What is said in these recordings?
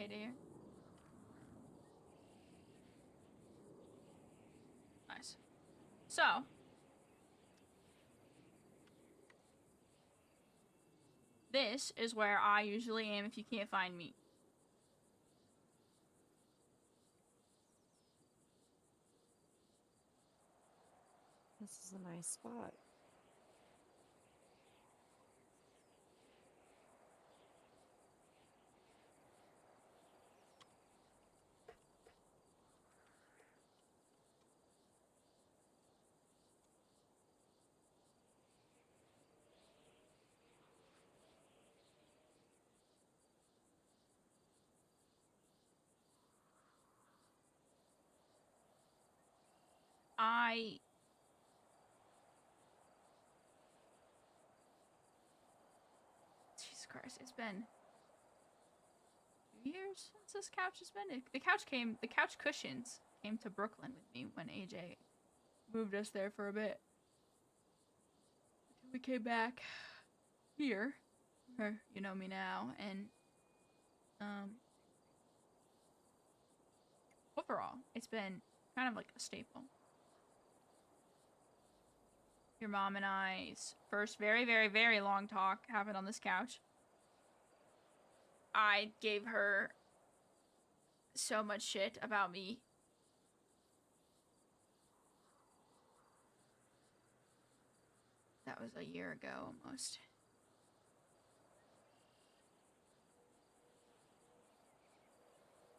dear. Nice. So, this is where I usually am if you can't find me. This is a nice spot. Jesus Christ, it's been 2 years since this couch has been. The couch cushions came to Brooklyn with me when AJ moved us there for a bit. Until we came back here, where you know me now, and overall, it's been kind of like a staple. Your mom and I's first very, very, very long talk happened on this couch. I gave her so much shit about me. That was a year ago almost.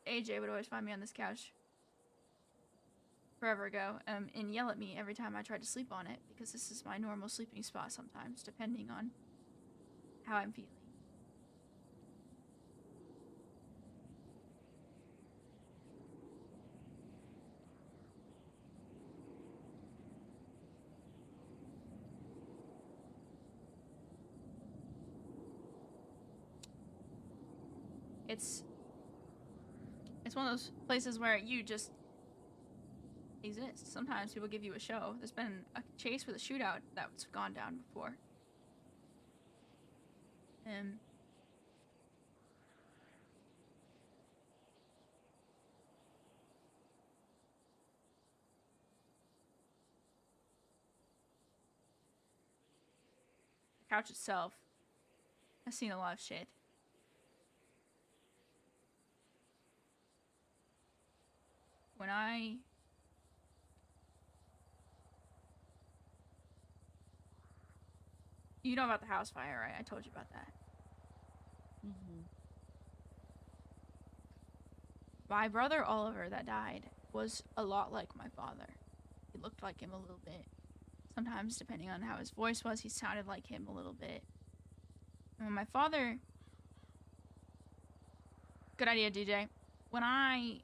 AJ would always find me on this couch forever ago and yell at me every time I tried to sleep on it because this is my normal sleeping spot sometimes, depending on how I'm feeling. It's one of those places where you just exist. Sometimes people give you a show. There's been a chase with a shootout that's gone down before. And the couch itself has seen a lot of shit. When you know about the house fire, right? I told you about that. Mm-hmm. My brother Oliver that died was a lot like my father. He looked like him a little bit. Sometimes, depending on how his voice was, he sounded like him a little bit. And when my father... Good idea, DJ. When I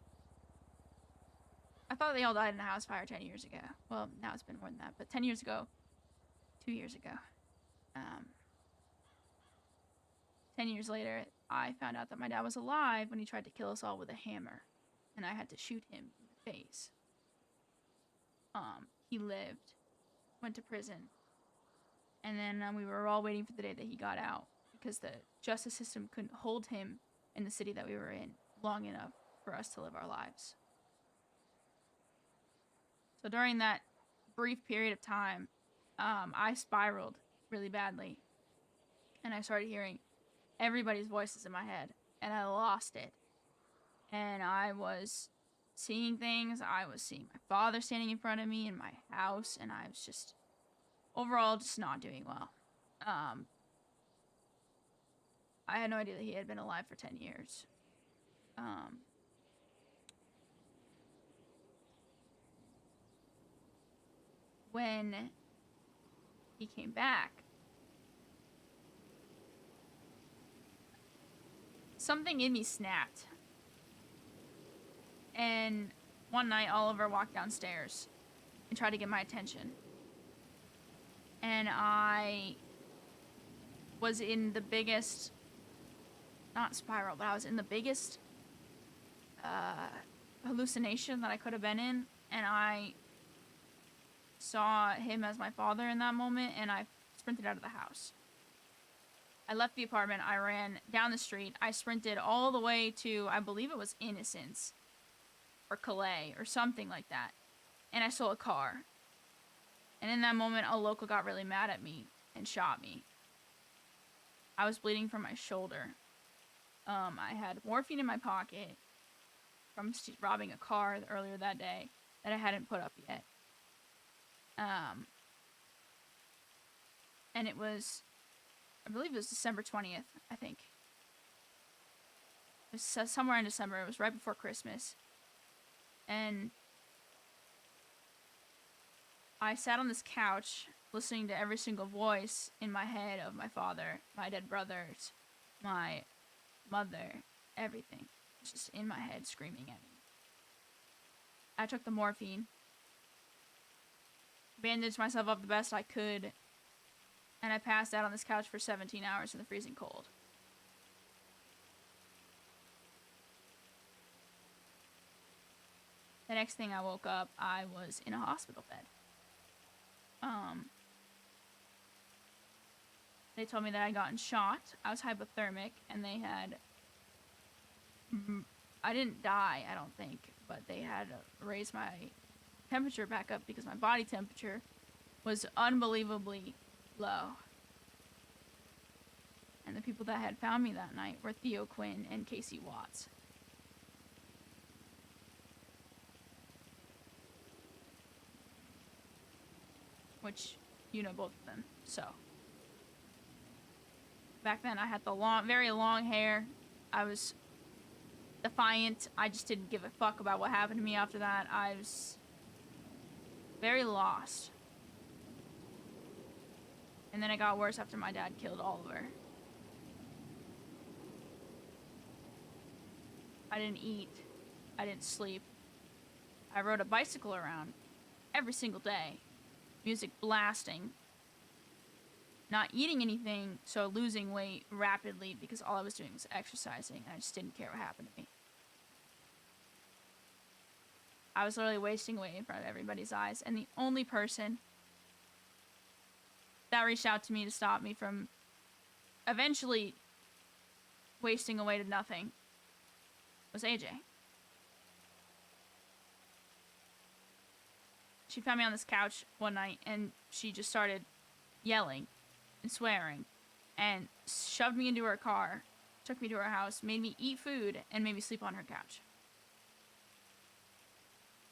thought they all died in a house fire 10 years ago. Well, now it's been more than that, but 10 years ago, 2 years ago. 10 years later, I found out that my dad was alive when he tried to kill us all with a hammer. And I had to shoot him in the face. He lived, went to prison. And then we were all waiting for the day that he got out. Because the justice system couldn't hold him in the city that we were in long enough for us to live our lives. So during that brief period of time, I spiraled really badly. And I started hearing everybody's voices in my head. And I lost it. And I was seeing things. I was seeing my father standing in front of me in my house. And I was just, overall, just not doing well. I had no idea that he had been alive for 10 years. When he came back, something in me snapped. And one night, Oliver walked downstairs and tried to get my attention. And I was in the biggest, not spiral, but I was in the biggest hallucination that I could have been in. And I saw him as my father in that moment, and I sprinted out of the house. I left the apartment. I ran down the street. I sprinted all the way to, I believe it was Innocence or Calais or something like that. And I stole a car. And in that moment, a local got really mad at me and shot me. I was bleeding from my shoulder. I had morphine in my pocket from robbing a car earlier that day that I hadn't put up yet. And it was, I believe it was December 20th, I think. It was somewhere in December. It was right before Christmas. And I sat on this couch listening to every single voice in my head of my father, my dead brothers, my mother, everything. It's just in my head screaming at me. I took the morphine, bandaged myself up the best I could, and I passed out on this couch for 17 hours in the freezing cold. The next thing I woke up, I was in a hospital bed. They told me that I'd gotten shot. I was hypothermic, and they had... I didn't die, I don't think, but they had raised my temperature back up because my body temperature was unbelievably low. And the people that had found me that night were Theo Quinn and Casey Watts. Which, you know both of them, so. Back then I had the very long hair. I was defiant. I just didn't give a fuck about what happened to me after that. I was very lost. And then it got worse after my dad killed Oliver. I didn't eat. I didn't sleep. I rode a bicycle around every single day. Music blasting. Not eating anything, so losing weight rapidly because all I was doing was exercising and I just didn't care what happened to me. I was literally wasting away in front of everybody's eyes, and the only person that reached out to me to stop me from eventually wasting away to nothing was AJ. She found me on this couch one night, and she just started yelling and swearing, and shoved me into her car, took me to her house, made me eat food, and made me sleep on her couch.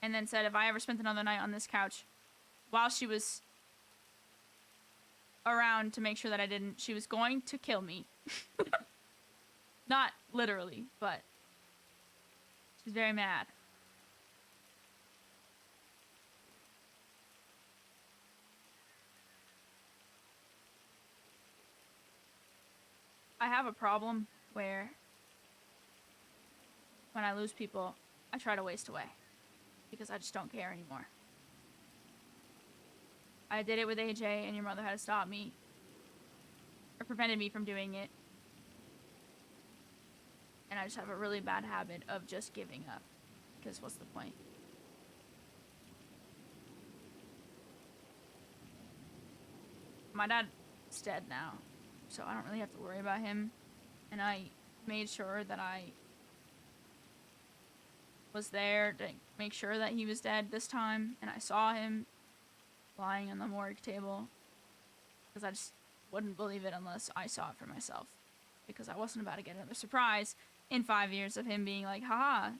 And then said if I ever spent another night on this couch, while she was around to make sure that I didn't, she was going to kill me. Not literally, but she's very mad. I have a problem where when I lose people, I try to waste away because I just don't care anymore. I did it with AJ, and your mother had to stop me or prevented me from doing it. And I just have a really bad habit of just giving up because what's the point? My dad's dead now, so I don't really have to worry about him. And I made sure that I was there to make sure that he was dead this time. And I saw him lying on the morgue table because I just wouldn't believe it unless I saw it for myself. Because I wasn't about to get another surprise in 5 years of him being like, haha.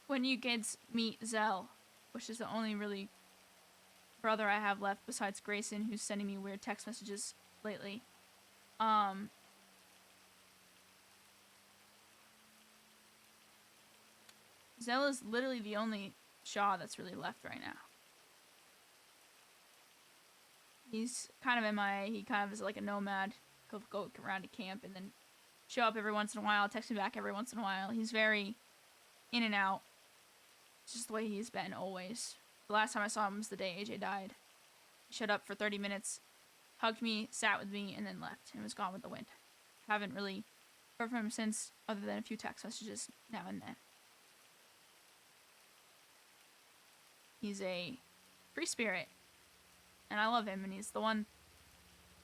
When you kids meet Zell, which is the only really brother I have left besides Grayson, who's sending me weird text messages lately. Zell is literally the only Shaw that's really left right now. He's kind of MIA. He kind of is like a nomad. He'll go around to camp and then show up every once in a while, text me back every once in a while. He's very in and out. It's just the way he's been always. The last time I saw him was the day AJ died. He showed up for 30 minutes, hugged me, sat with me, and then left and was gone with the wind. Haven't really heard from him since, other than a few text messages now and then. He's a free spirit, and I love him, and he's the one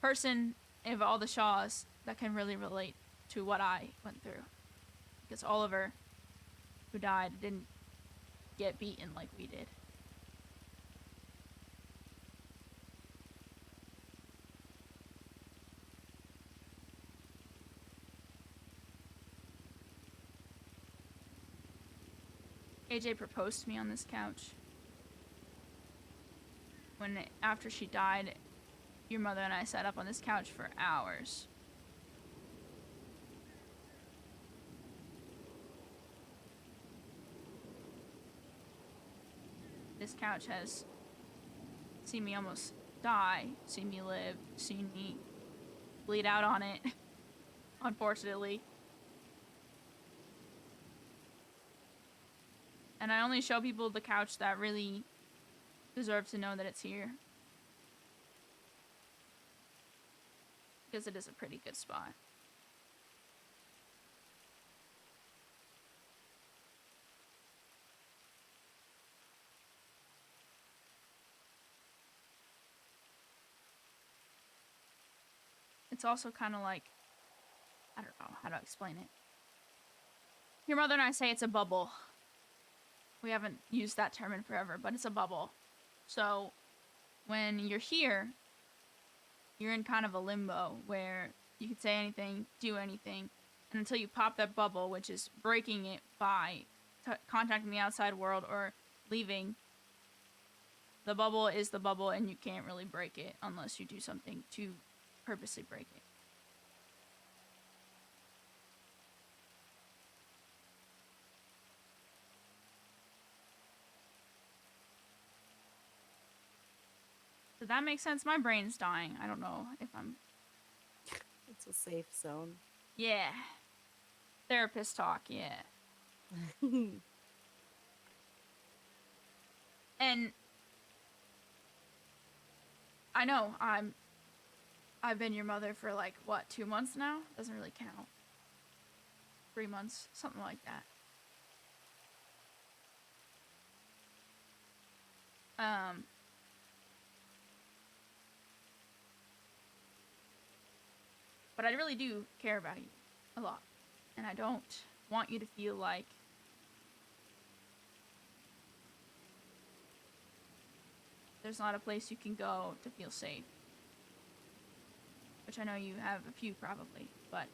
person of all the Shaws that can really relate to what I went through. Because Oliver, who died, didn't get beaten like we did. AJ proposed to me on this couch. After she died, your mother and I sat up on this couch for hours. This couch has seen me almost die, seen me live, seen me bleed out on it, unfortunately. And I only show people the couch that really deserve to know that it's here. Because it is a pretty good spot. It's also kind of like, I don't know how to explain it. Your mother and I say it's a bubble. We haven't used that term in forever, but it's a bubble. So when you're here, you're in kind of a limbo where you could say anything, do anything, and until you pop that bubble, which is breaking it by contacting the outside world or leaving, the bubble is the bubble, and you can't really break it unless you do something to purposely break it. Does that make sense? My brain's dying. I don't know if I'm... It's a safe zone. Yeah. Therapist talk, yeah. And I know I've been your mother for like, what, 2 months now? Doesn't really count. 3 months, something like that. But I really do care about you a lot. And I don't want you to feel like there's not a place you can go to feel safe. Which I know you have a few probably, but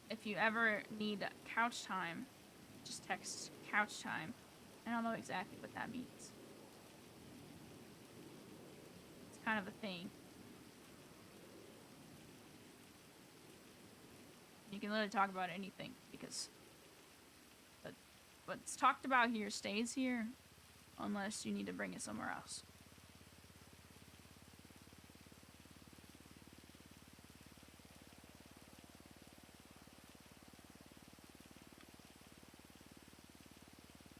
if you ever need couch time, just text couch time. I don't know exactly what that means. It's kind of a thing. You can literally talk about anything because what's talked about here stays here unless you need to bring it somewhere else.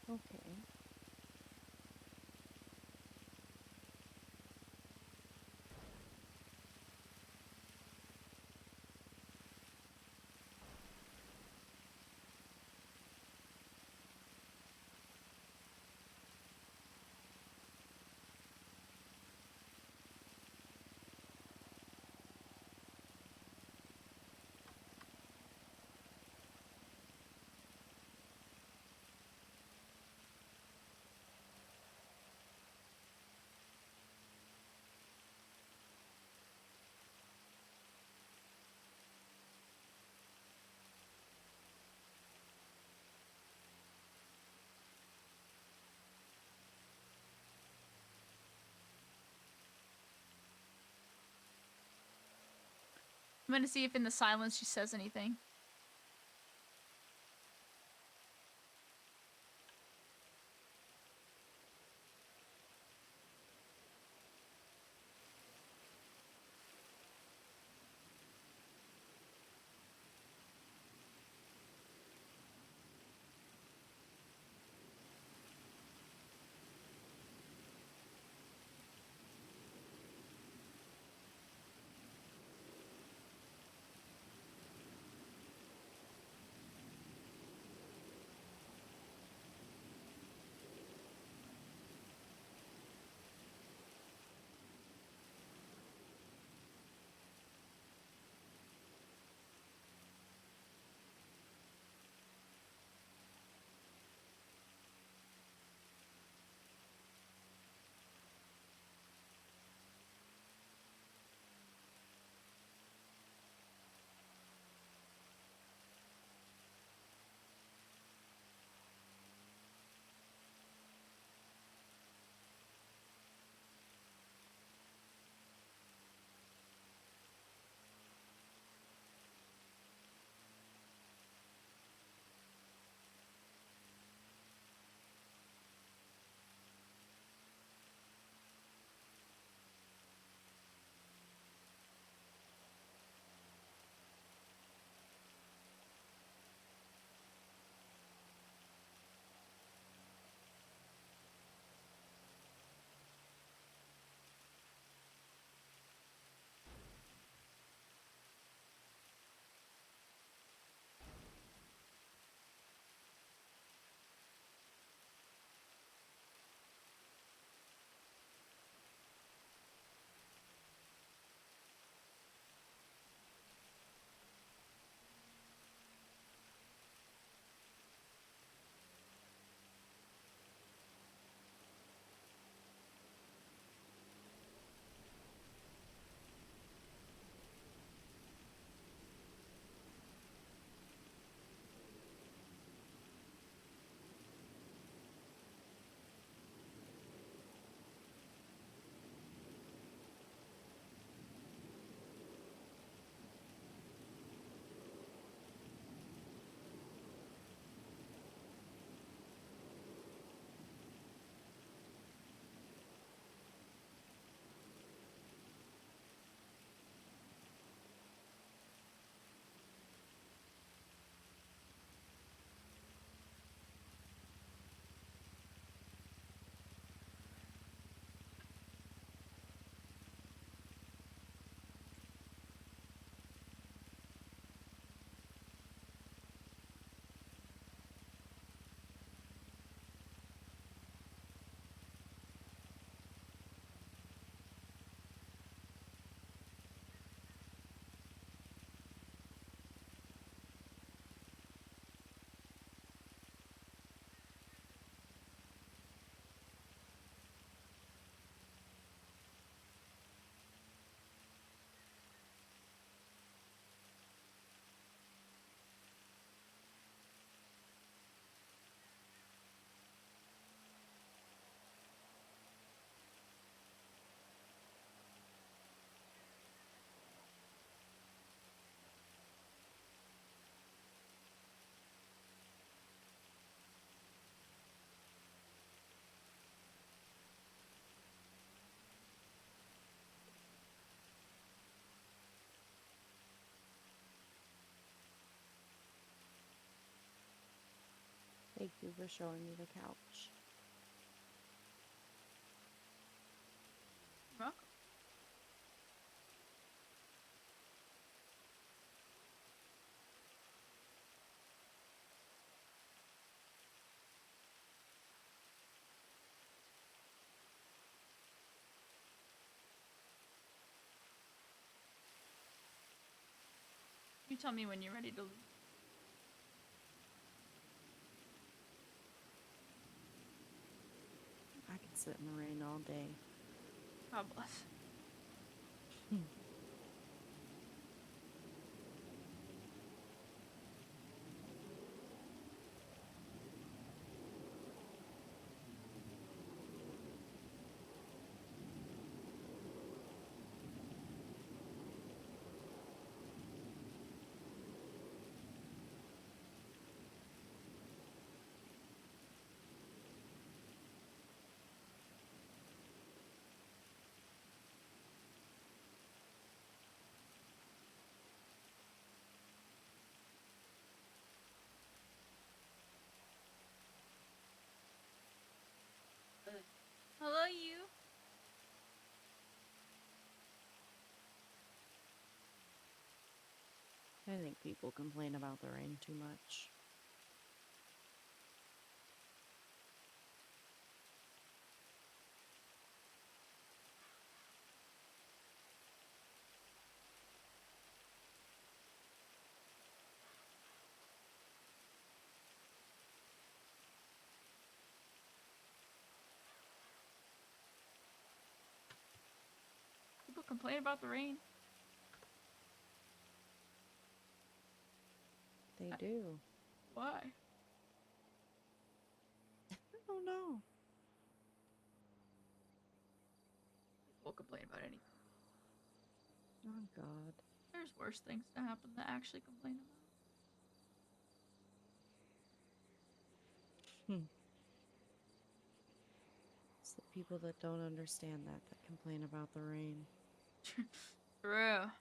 Okay. I'm gonna see if in the silence she says anything. Thank you for showing me the couch. You're welcome. You tell me when you're ready to leave. I could sit in the rain all day. God bless. Hello, you. I think people complain about the rain too much. People complain about the rain. They do. Why? I don't know. People complain about anything. Oh, God. There's worse things to happen to actually complain about. It's the people that don't understand that complain about the rain. True.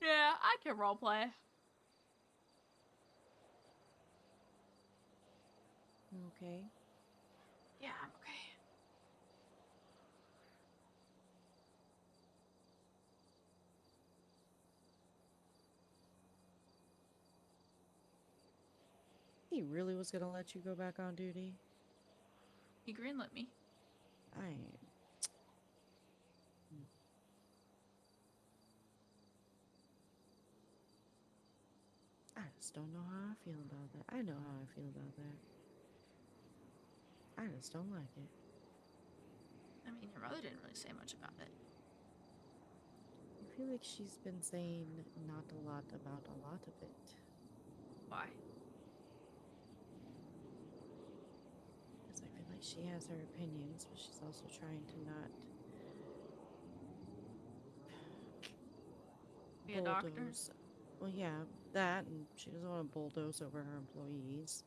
Yeah, I can roleplay. Okay. Yeah, I'm okay. He really was gonna let you go back on duty? He greenlit me. I I just don't know how I feel about that. I know how I feel about that. I just don't like it. I mean, your mother didn't really say much about it. I feel like she's been saying not a lot about a lot of it. Why? Because I feel like she has her opinions, but she's also trying to not be a doctor. bulldoze. Well, yeah, that, and she doesn't want to bulldoze over her employees.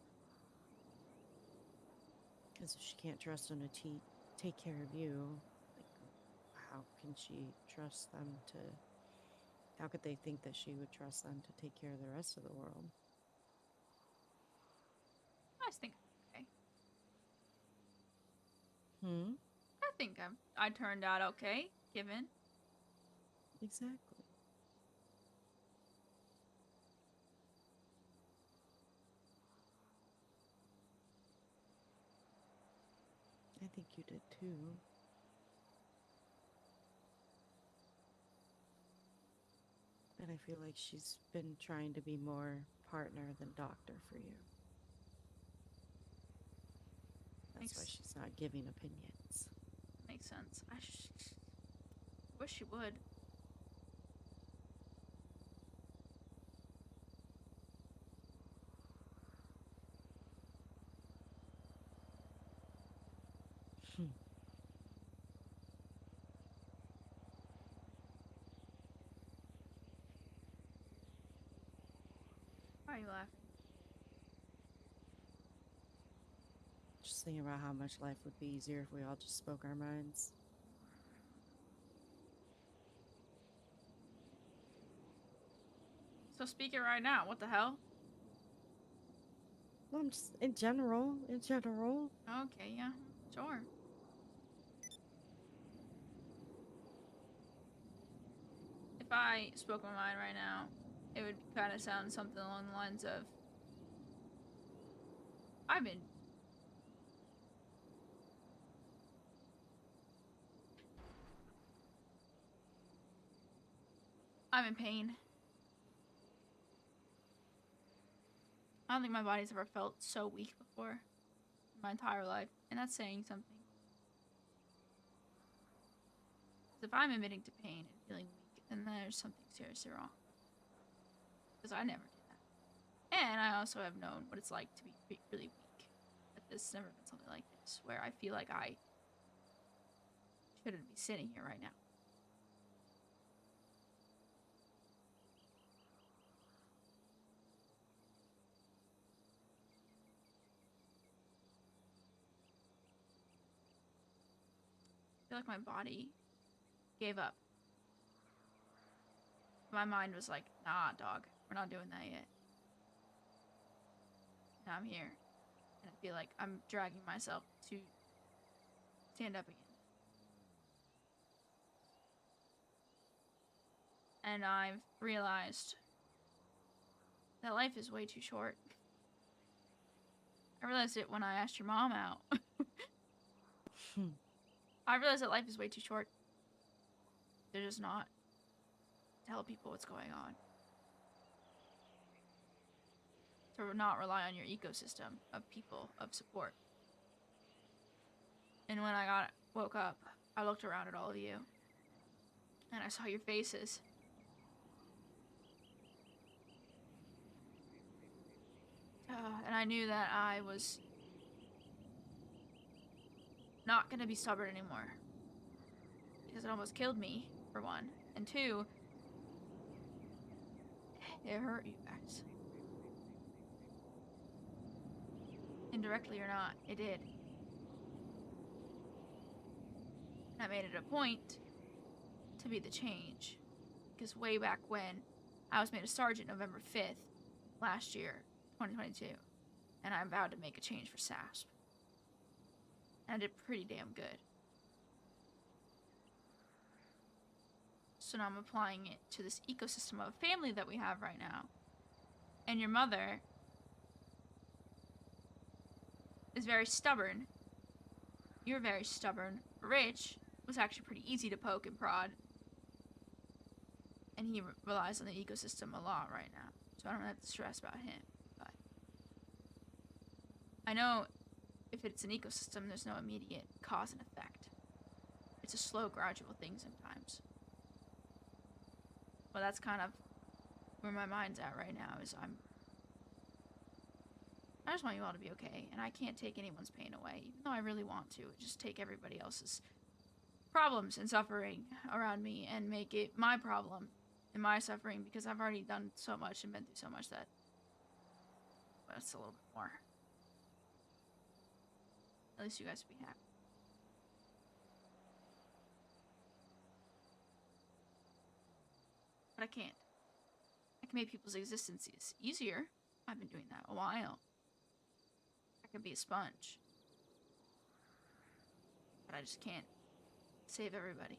Because if she can't trust them to take care of you, like, how can she trust them to? How could they think that she would trust them to take care of the rest of the world? I think I'm okay. Hmm. I think I turned out okay, given. Exactly. I think you did too. But I feel like she's been trying to be more partner than doctor for you. That's why Makes she's not giving opinions. makes sense. I wish she would. Hmm. Why are you laughing? Just thinking about how much life would be easier if we all just spoke our minds. So speak it right now. What the hell? Well, I'm just in general. In general. Okay, yeah, sure. If I spoke my mind right now, it would kind of sound something along the lines of, I've been I'm in pain. I don't think my body's ever felt so weak before in my entire life, and that's saying something. Because if I'm admitting to pain and feeling weak, then there's something seriously wrong. Because I never did that. And I also have known what it's like to be really weak. But this has never been something like this, where I feel like I shouldn't be sitting here right now. I feel like my body gave up. My mind was like, nah, dog, we're not doing that yet. And I'm here. And I feel like I'm dragging myself to stand up again. And I've realized that life is way too short. I realized it when I asked your mom out. I realized that life is way too short to just not tell people what's going on. To not rely on your ecosystem of people, of support. And when I woke up, I looked around at all of you. And I saw your faces. And I knew that I was not going to be stubborn anymore. Because it almost killed me, for one. And two, it hurt you guys. Indirectly or not, it did. And I made it a point to be the change. Because way back when, I was made a sergeant November 5th last year, 2022. And I vowed to make a change for SASP. And I did pretty damn good. So now I'm applying it to this ecosystem of family that we have right now. And your mother is very stubborn. You're very stubborn. Rich was actually pretty easy to poke and prod. And he relies on the ecosystem a lot right now. So I don't have to stress about him. But I know if it's an ecosystem, there's no immediate cause and effect. It's a slow, gradual thing sometimes. Well, that's kind of where my mind's at right now, is I just want you all to be okay, and I can't take anyone's pain away, even though I really want to. Just take everybody else's problems and suffering around me and make it my problem in my suffering because I've already done so much and been through so much that that's a little bit more. At least you guys will be happy. But I can't. I can make people's existences easier. I've been doing that a while. I can be a sponge. But I just can't save everybody.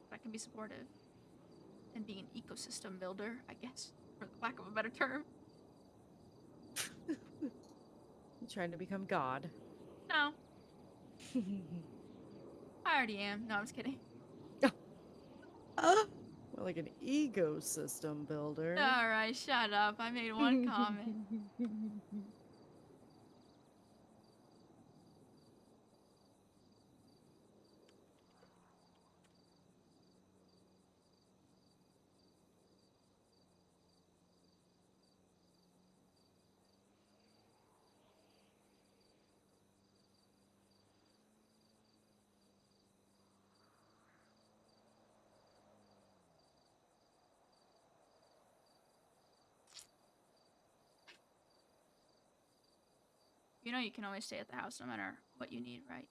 But I can be supportive. And be an ecosystem builder, I guess, for lack of a better term. You trying to become God? No. I already am. No, I'm just kidding. Well, like an ecosystem builder. Alright, shut up. I made one comment. You know you can always stay at the house no matter what you need, right?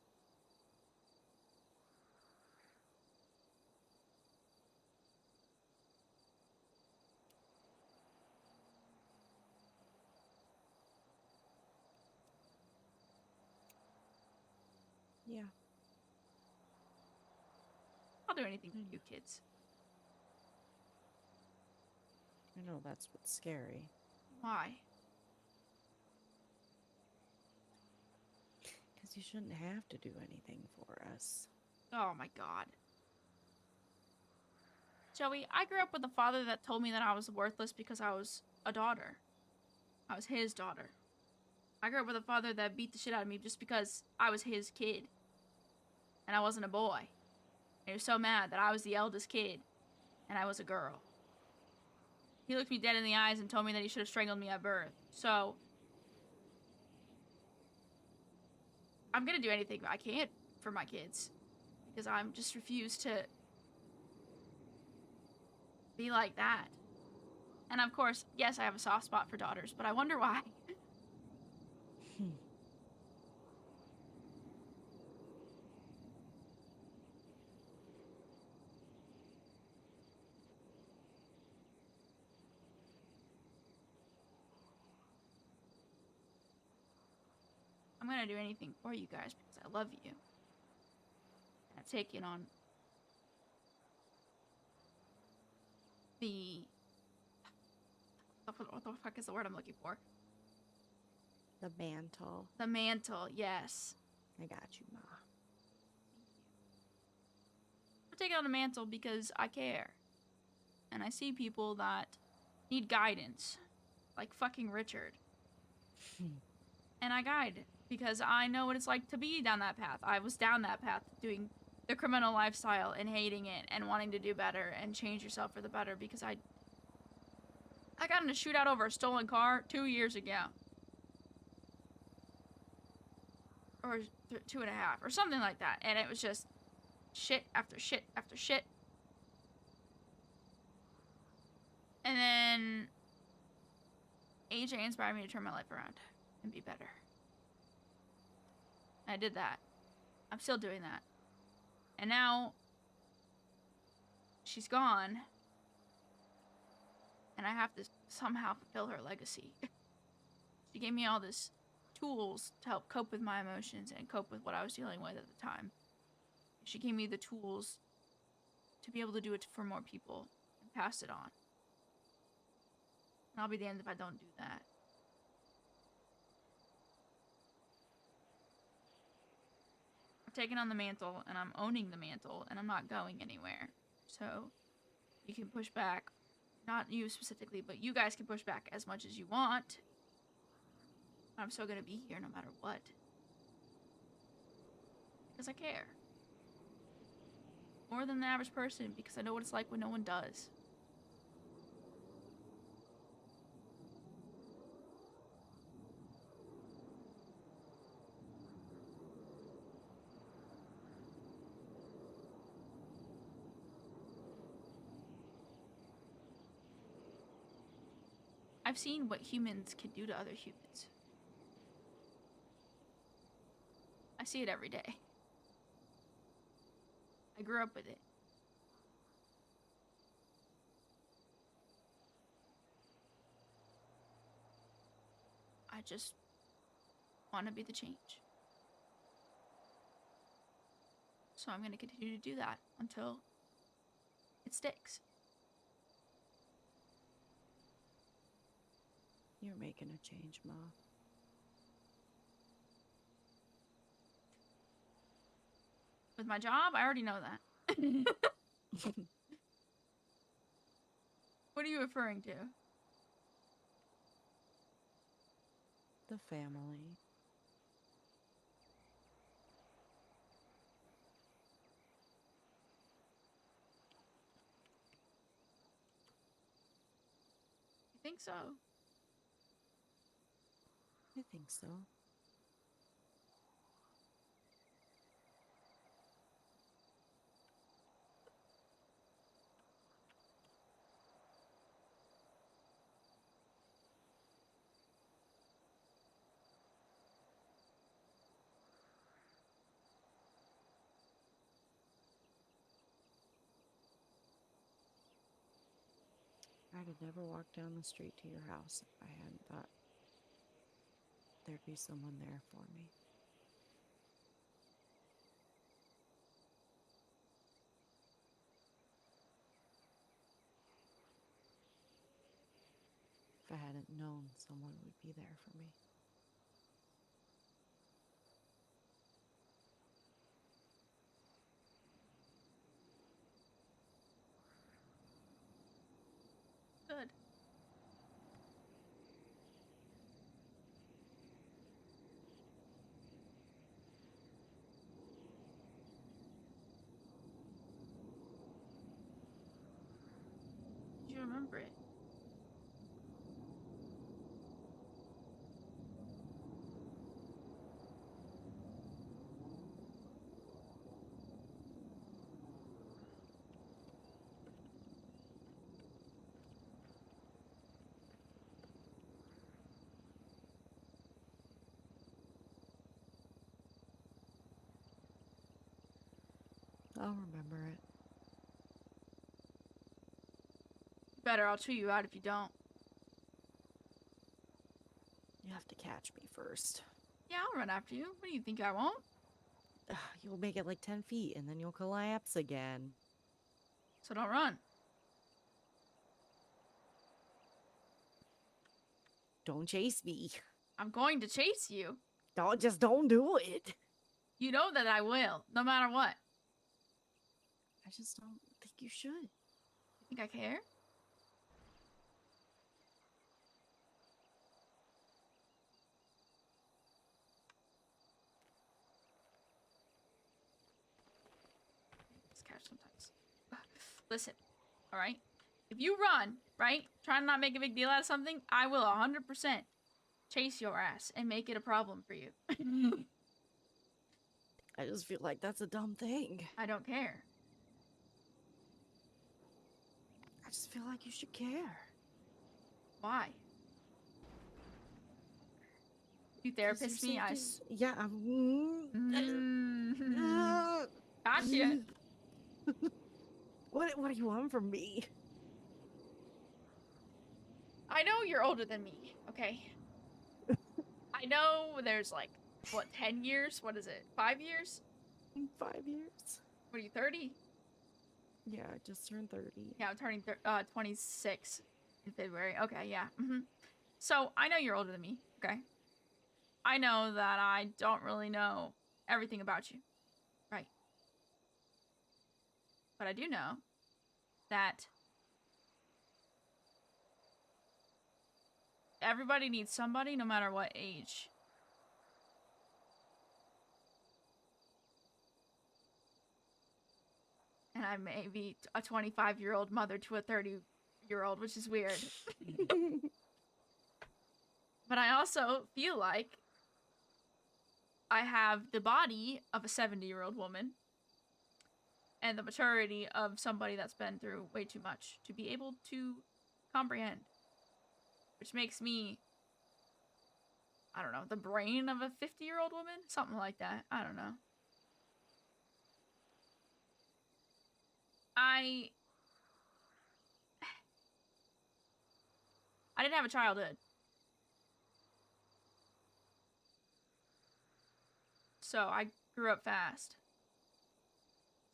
Yeah. I'll do anything for you kids. I know that's what's scary. Why? Because you shouldn't have to do anything for us. Oh my god. Joey, I grew up with a father that told me that I was worthless because I was a daughter. I was his daughter. I grew up with a father that beat the shit out of me just because I was his kid. And I wasn't a boy. And he was so mad that I was the eldest kid. And I was a girl. He looked me dead in the eyes and told me that he should have strangled me at birth. So, I'm gonna do anything I can for my kids. Because I'm just refused to be like that. And of course, yes, I have a soft spot for daughters, but I wonder why. I'm gonna do anything for you guys because I love you. And I've taken on the... What the fuck is the word I'm looking for? The mantle. The mantle, yes. I got you, Ma. I'm taking on the mantle because I care. And I see people that need guidance. Like fucking Richard. And I guide because I know what it's like to be down that path. I was down that path doing the criminal lifestyle and hating it and wanting to do better and change yourself for the better because I got in a shootout over a stolen car 2 years ago. Or 2.5 or something like that. And it was just shit after shit after shit. And then AJ inspired me to turn my life around and be better. And I did that. I'm still doing that. And now she's gone. And I have to somehow fulfill her legacy. She gave me all this tools to help cope with my emotions and cope with what I was dealing with at the time. She gave me the tools to be able to do it for more people and pass it on. And I'll be damned if I don't do that. I've taken on the mantle and I'm owning the mantle and I'm not going anywhere. So you can push back. Not you specifically, but you guys can push back as much as you want. I'm still gonna be here no matter what. Because I care. More than the average person, because I know what it's like when no one does. I've seen what humans can do to other humans. I see it every day. I grew up with it. I just want to be the change. So I'm going to continue to do that until it sticks. You're making a change, Ma. With my job, I already know that. What are you referring to? The family. You think so? I think so. I'd have never walked down the street to your house if I hadn't thought there'd be someone there for me. If I hadn't known someone would be there for me. Good. Do you remember it? I'll remember it. Better, I'll chew you out if you don't. You have to catch me first. Yeah, I'll run after you. What do you think, I won't? You'll make it like 10 feet and then you'll collapse again. So don't run. Don't chase me. I'm going to chase you. Don't do it. You know that I will, no matter what. I just don't think you should. You think I care? Just catch sometimes. Listen, all right? If you run, right, try to not make a big deal out of something, I will 100% chase your ass and make it a problem for you. I just feel like that's a dumb thing. I don't care. I just feel like you should care. Why? You 'Cause therapist your me? safety- Yeah, Gotcha. What do you want from me? I know you're older than me, okay? I know there's like, what, 10 years? What is it? 5 years? 5 years. What are you, 30? Yeah, I just turned 30. Yeah, I'm turning 26 in February. Okay, yeah. So, I know you're older than me, okay? I know that I don't really know everything about you, right? But I do know that everybody needs somebody no matter what age. And I may be a 25-year-old mother to a 30-year-old, which is weird. But I also feel like I have the body of a 70-year-old woman and the maturity of somebody that's been through way too much to be able to comprehend. which makes me, I don't know, the brain of a 50-year-old woman? Something like that. I don't know. I didn't have a childhood. So I grew up fast.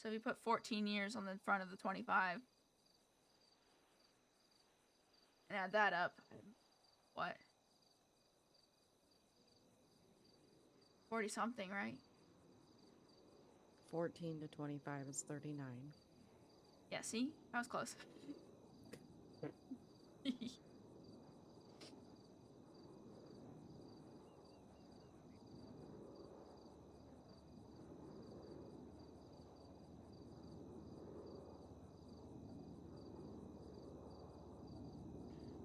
So if you put 14 years on the front of the 25 and add that up, what? 40 something, right? 14 to 25 is 39. Yeah, see? I was close.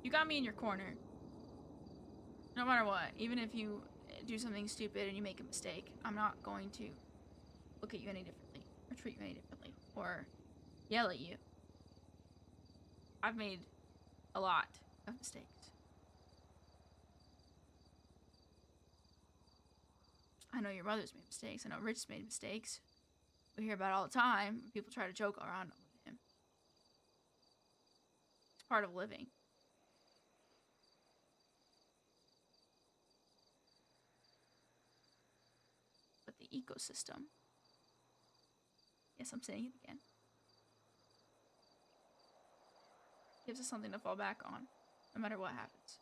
You got me in your corner. No matter what, even if you do something stupid and you make a mistake, I'm not going to look at you any differently or treat you any differently or yell at you. I've made a lot of mistakes. I know your brother's made mistakes. I know Rich's made mistakes. We hear about it all the time. People try to joke around with him. It's part of living. But the ecosystem, yes, I'm saying it again, gives us something to fall back on, no matter what happens.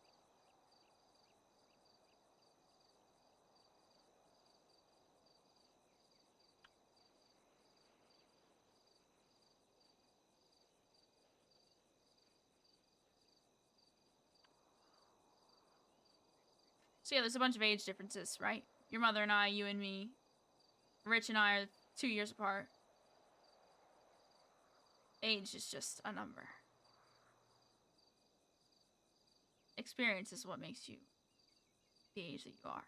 So yeah, there's a bunch of age differences, right? Your mother and I, you and me. Rich and I are 2 years apart. Age is just a number. Experience is what makes you the age that you are.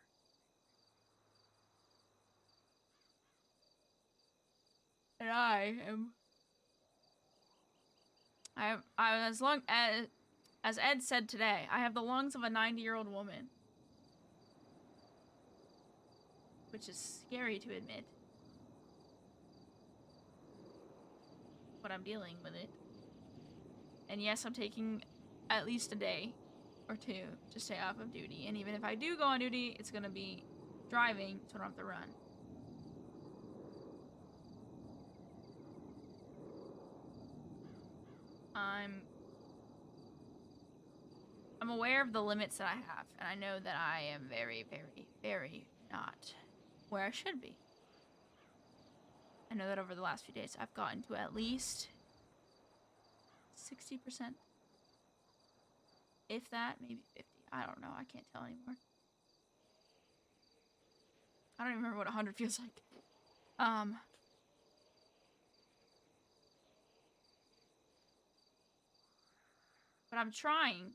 And I as long as Ed said today, I have the lungs of a 90-year-old woman. Which is scary to admit. But I'm dealing with it. And yes, I'm taking at least a day or two to stay off of duty. And even if I do go on duty, it's gonna be driving, so I don't have to run. I'm aware of the limits that I have, and I know that I am very, very, very not where I should be. I know that over the last few days, I've gotten to at least 60%. If that, maybe 50. I don't know. I can't tell anymore. I don't even remember what 100 feels like. But I'm trying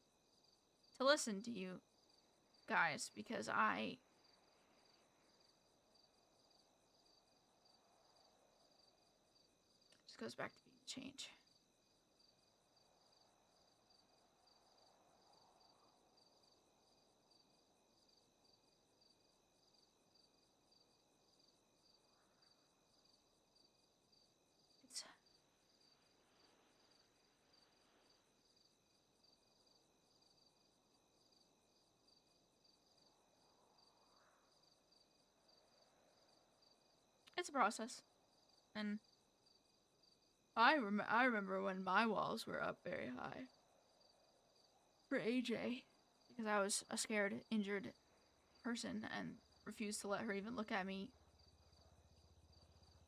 to listen to you guys because just goes back to being change. It's a process. And I remember when my walls were up very high for AJ because I was a scared, injured person and refused to let her even look at me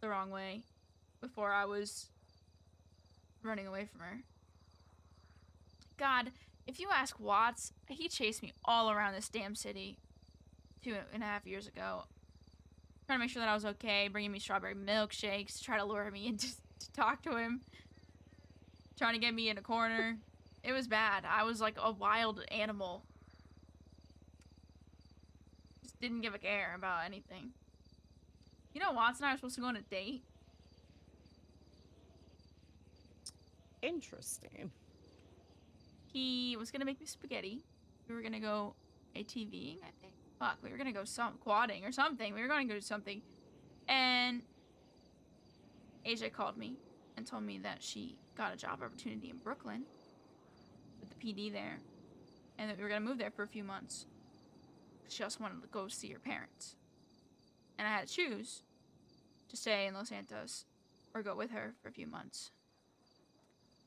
the wrong way before I was running away from her. God, if you ask Watts, he chased me all around this damn city 2.5 years ago. Trying to make sure that I was okay, bringing me strawberry milkshakes, try to lure me in to talk to him. Trying to get me in a corner. It was bad. I was like a wild animal. Just didn't give a care about anything. You know, Watts and I were supposed to go on a date. Interesting. He was gonna make me spaghetti. We were gonna go ATVing, I think. Fuck, we were gonna go quadding or something. We were gonna go do something. And AJ called me and told me that she got a job opportunity in Brooklyn with the PD there, and that we were gonna move there for a few months. She also wanted to go see her parents. And I had to choose to stay in Los Santos or go with her for a few months.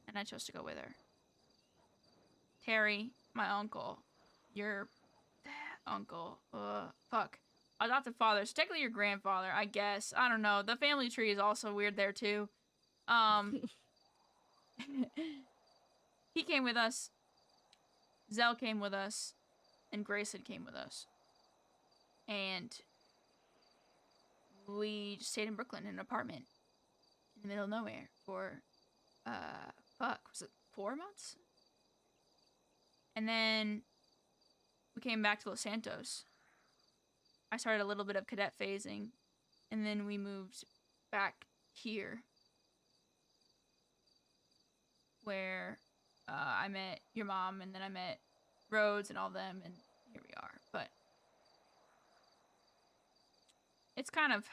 And I chose to go with her. Terry, my uncle, your uncle, fuck. Adopted father, so technically your grandfather, I guess. I don't know. The family tree is also weird there too. He came with us. Zell came with us. And Grayson came with us. And we just stayed in Brooklyn in an apartment in the middle of nowhere for, was it 4 months? And then we came back to Los Santos. I started a little bit of cadet phasing, and then we moved back here, where I met your mom, and then I met Rhodes and all them, and here we are. But it's kind of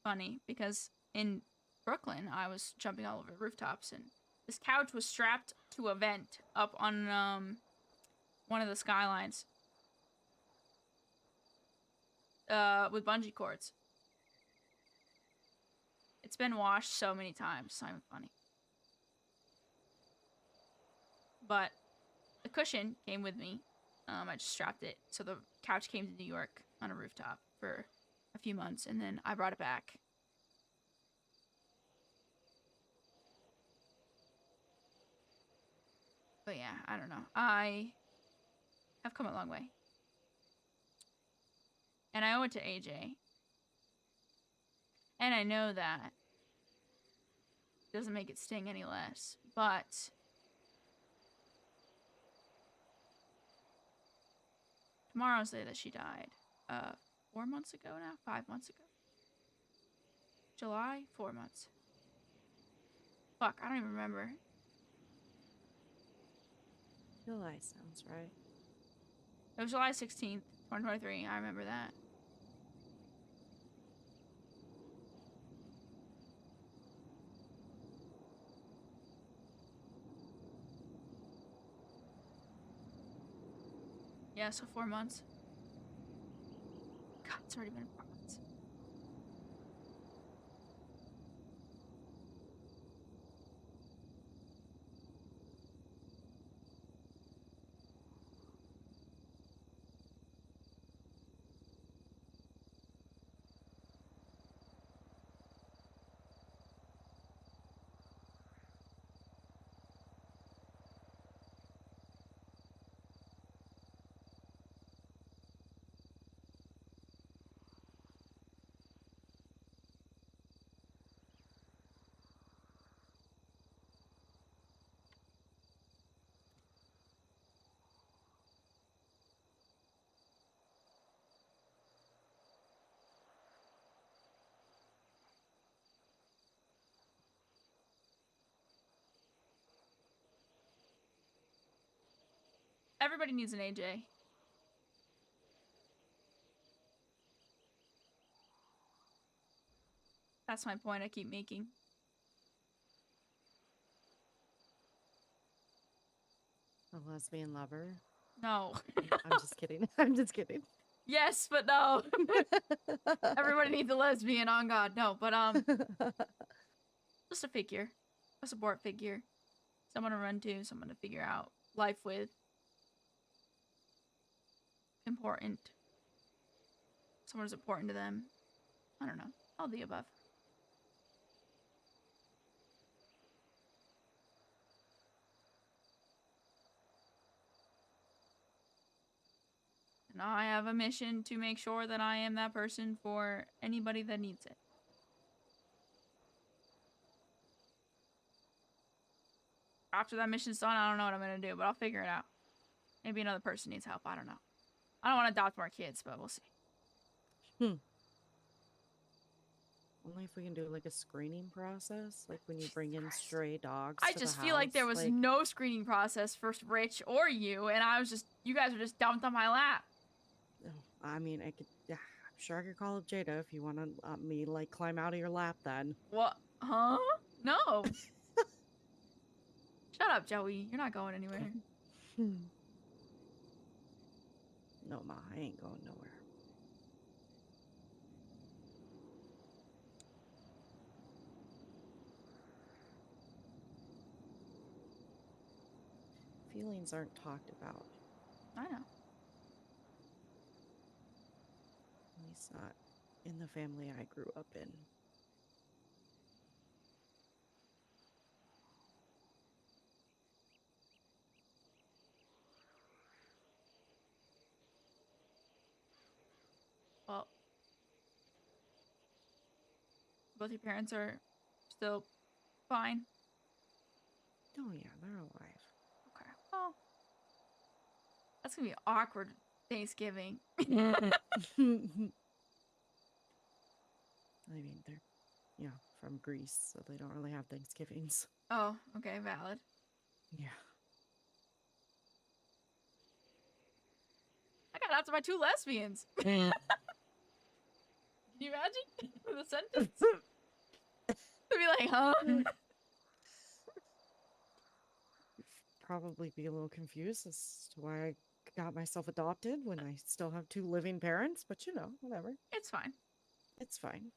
funny because in Brooklyn, I was jumping all over rooftops, and this couch was strapped to a vent up on one of the skylines with bungee cords. It's been washed so many times. It's not even funny. But the cushion came with me. I just strapped it. So the couch came to New York on a rooftop for a few months, and then I brought it back. But yeah, I don't know. I have come a long way. And I owe it to AJ. And I know that doesn't make it sting any less. But tomorrow's the day that she died. 4 months ago now? 5 months ago? July? 4 months. Fuck, I don't even remember. July sounds right. It was July 16th, 2023. I remember that. Yeah, so 4 months. God, it's already been 4 months. Everybody needs an AJ. That's my point I keep making. A lesbian lover? No. I'm just kidding. I'm just kidding. Yes, but no. Everybody needs a lesbian, on God. No, but just a figure. A support figure. Someone to run to, someone to figure out life with. Important. Someone who's important to them. I don't know. All the above. And I have a mission to make sure that I am that person for anybody that needs it. After that mission's done, I don't know what I'm gonna do, but I'll figure it out. Maybe another person needs help. I don't know. I don't want to adopt more kids, but we'll see. Only if we can do like a screening process, like when you Jesus bring in Christ. stray dogs I to the just feel like there house. was Like, no screening process for Rich or you, and you guys were just dumped on my lap. oh, I mean, I could, yeah, I'm sure I could call up Jada if you want to me like climb out of your lap then. What? Huh? No. Shut up, Joey. You're not going anywhere. No, Ma, I ain't going nowhere. Feelings aren't talked about, I know. at least not in the family I grew up in. Well, both your parents are still fine. Oh, yeah, they're alive. Okay. Well, that's gonna be awkward Thanksgiving. I mean, they're, from Greece, so they don't really have Thanksgivings. Oh, okay, valid. Yeah. I got out to my 2 lesbians. Can you imagine the sentence? To be like, huh? Probably be a little confused as to why I got myself adopted when I still have 2 living parents, but whatever. It's fine. It's fine.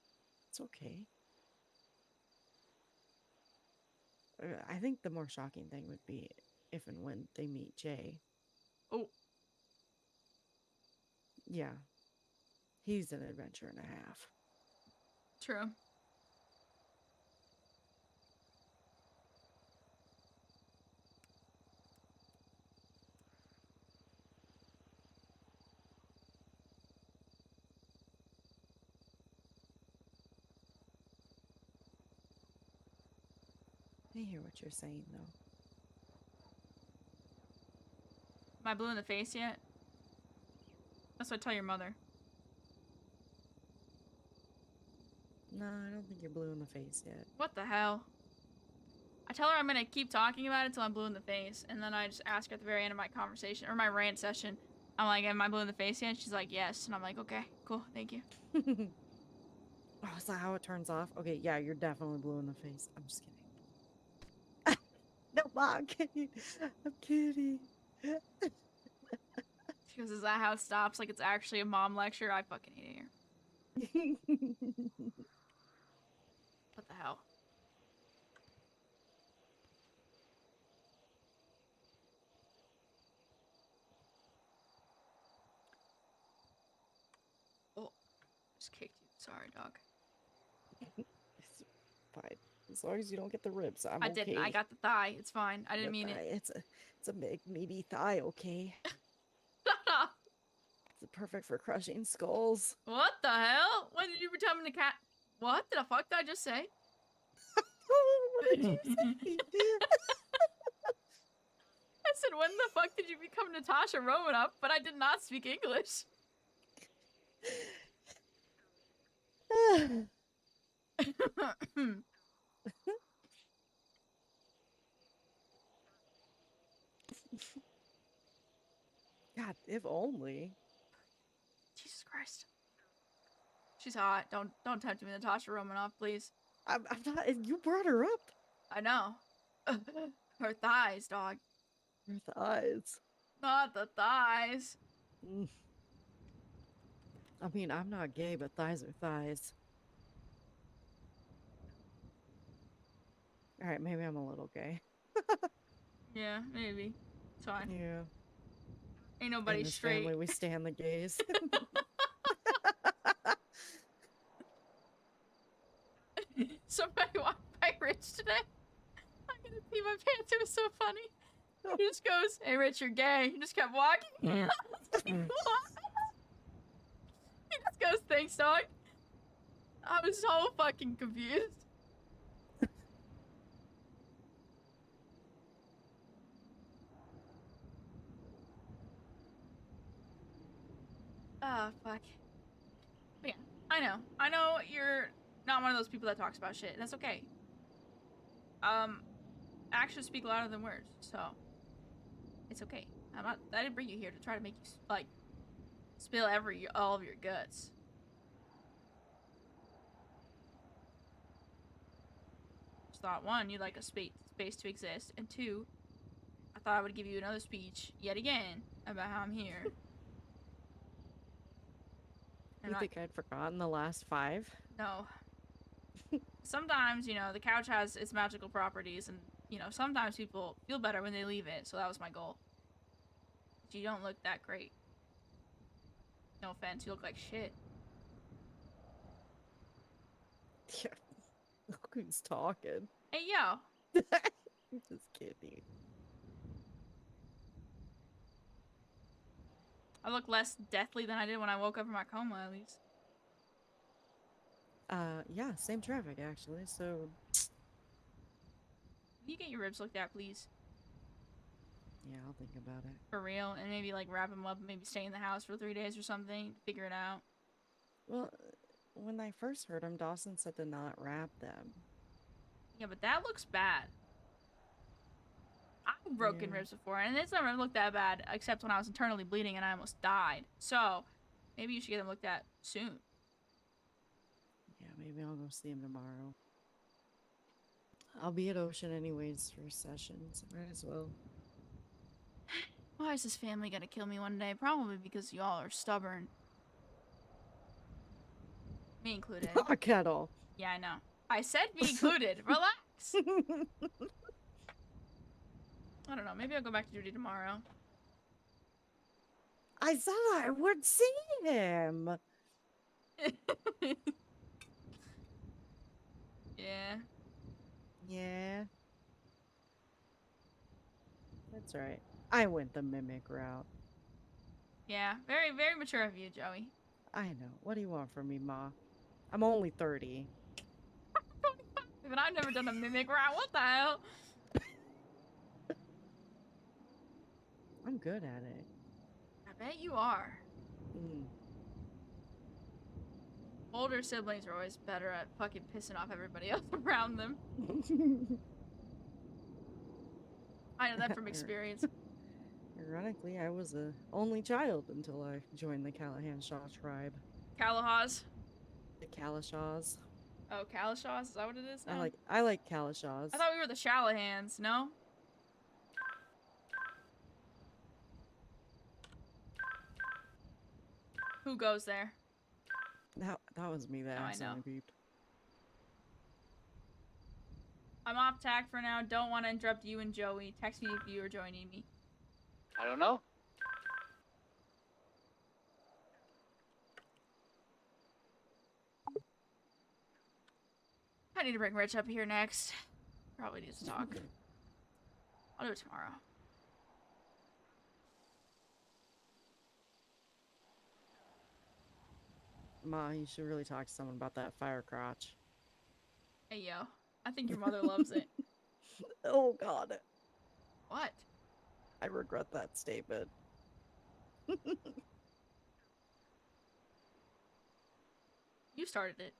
It's okay. I think the more shocking thing would be if and when they meet Jay. Oh, Yeah. He's an adventure and a half. true. I hear what you're saying, though. Am I blue in the face yet? That's what I tell your mother. No, I don't think you're blue in the face yet. What the hell? I tell her I'm gonna keep talking about it until I'm blue in the face, and then I just ask her at the very end of my conversation, or my rant session, I'm like, am I blue in the face yet? She's like, yes. And I'm like, okay, cool, thank you. Oh, is that how it turns off? Okay, yeah, you're definitely blue in the face. I'm just kidding. No, Ma, I'm kidding. I'm kidding. She goes, is that how it stops? Like it's actually a mom lecture? I fucking hate her. What the hell? Oh, just kicked you. Sorry, dog. It's fine. As long as you don't get the ribs, I'm I okay. didn't. I got the thigh. It's fine. I didn't mean it. It's a big, meaty thigh, okay? Shut up! It's perfect for crushing skulls. What the hell? When did you become the cat? What the fuck did I just say? What did you say? I said, when the fuck did you become Natasha Romanoff? But I did not speak English. God, if only. Jesus Christ. She's hot. Don't tempt me, Natasha Romanoff, please. I'm not. You brought her up. I know. Her thighs, dog. Her thighs. Not the thighs. I mean, I'm not gay, but thighs are thighs. All right, maybe I'm a little gay. Yeah, maybe. It's fine. Yeah. Ain't nobody In this straight. family, we stand the gays. Somebody walked by Rich today. I'm gonna pee my pants. It was so funny. He just goes, "Hey, Rich, you're gay." He just kept walking. He just goes, "Thanks, dog." I was so fucking confused. Oh, fuck. But yeah, I know. I know you're not one of those people that talks about shit. That's okay. Actions speak louder than words, so it's okay. I didn't bring you here to try to make you like spill all of your guts. Just thought, one, you'd like a space to exist, and two, I thought I would give you another speech yet again about how I'm here. You think I'd forgotten the last 5? No. Sometimes, you know, the couch has its magical properties, and, you know, sometimes people feel better when they leave it, so that was my goal. But you don't look that great. No offense, you look like shit. Yeah. Look who's talking. Hey, yo. I'm just kidding. I look less deathly than I did when I woke up from my coma, at least. Yeah, same traffic, actually, so... Can you get your ribs looked at, please? Yeah, I'll think about it. For real? And maybe, like, wrap them up and maybe stay in the house for 3 days or something to figure it out? Well, when I first heard him, Dawson said to not wrap them. Yeah, but that looks bad. I've broken ribs before, and it's never looked that bad, except when I was internally bleeding and I almost died. So, maybe you should get them looked at soon. Yeah, maybe I'll go see him tomorrow. I'll be at Ocean anyways for sessions. Might as well. Why is this family gonna kill me one day? Probably because y'all are stubborn. Me included. Kettle. Yeah, I know. I said me included. Relax. I don't know. Maybe I'll go back to duty tomorrow. I said I would see him. Yeah. Yeah. That's right. I went the mimic route. Yeah. Very, very mature of you, Joey. I know. What do you want from me, Ma? I'm only 30. But I've never done a mimic route. What the hell? I'm good at it. I bet you are. Mm. Older siblings are always better at fucking pissing off everybody else around them. I know that from experience. Ironically, I was a only child until I joined the Callahan Shaw tribe. Kalahaz? The Kalashaw's. Oh, Kalashaw's? Is that what it is now? I like Kalashaw's. I thought we were the Shallahans, no? Who goes there? That was me that accidentally beeped. I'm off tack for now. Don't want to interrupt you and Joey. Text me if you are joining me. I don't know. I need to bring Rich up here next. Probably needs to talk. I'll do it tomorrow. Ma, you should really talk to someone about that fire crotch. Hey, yo. I think your mother loves it. Oh, God. What? I regret that statement. You started it.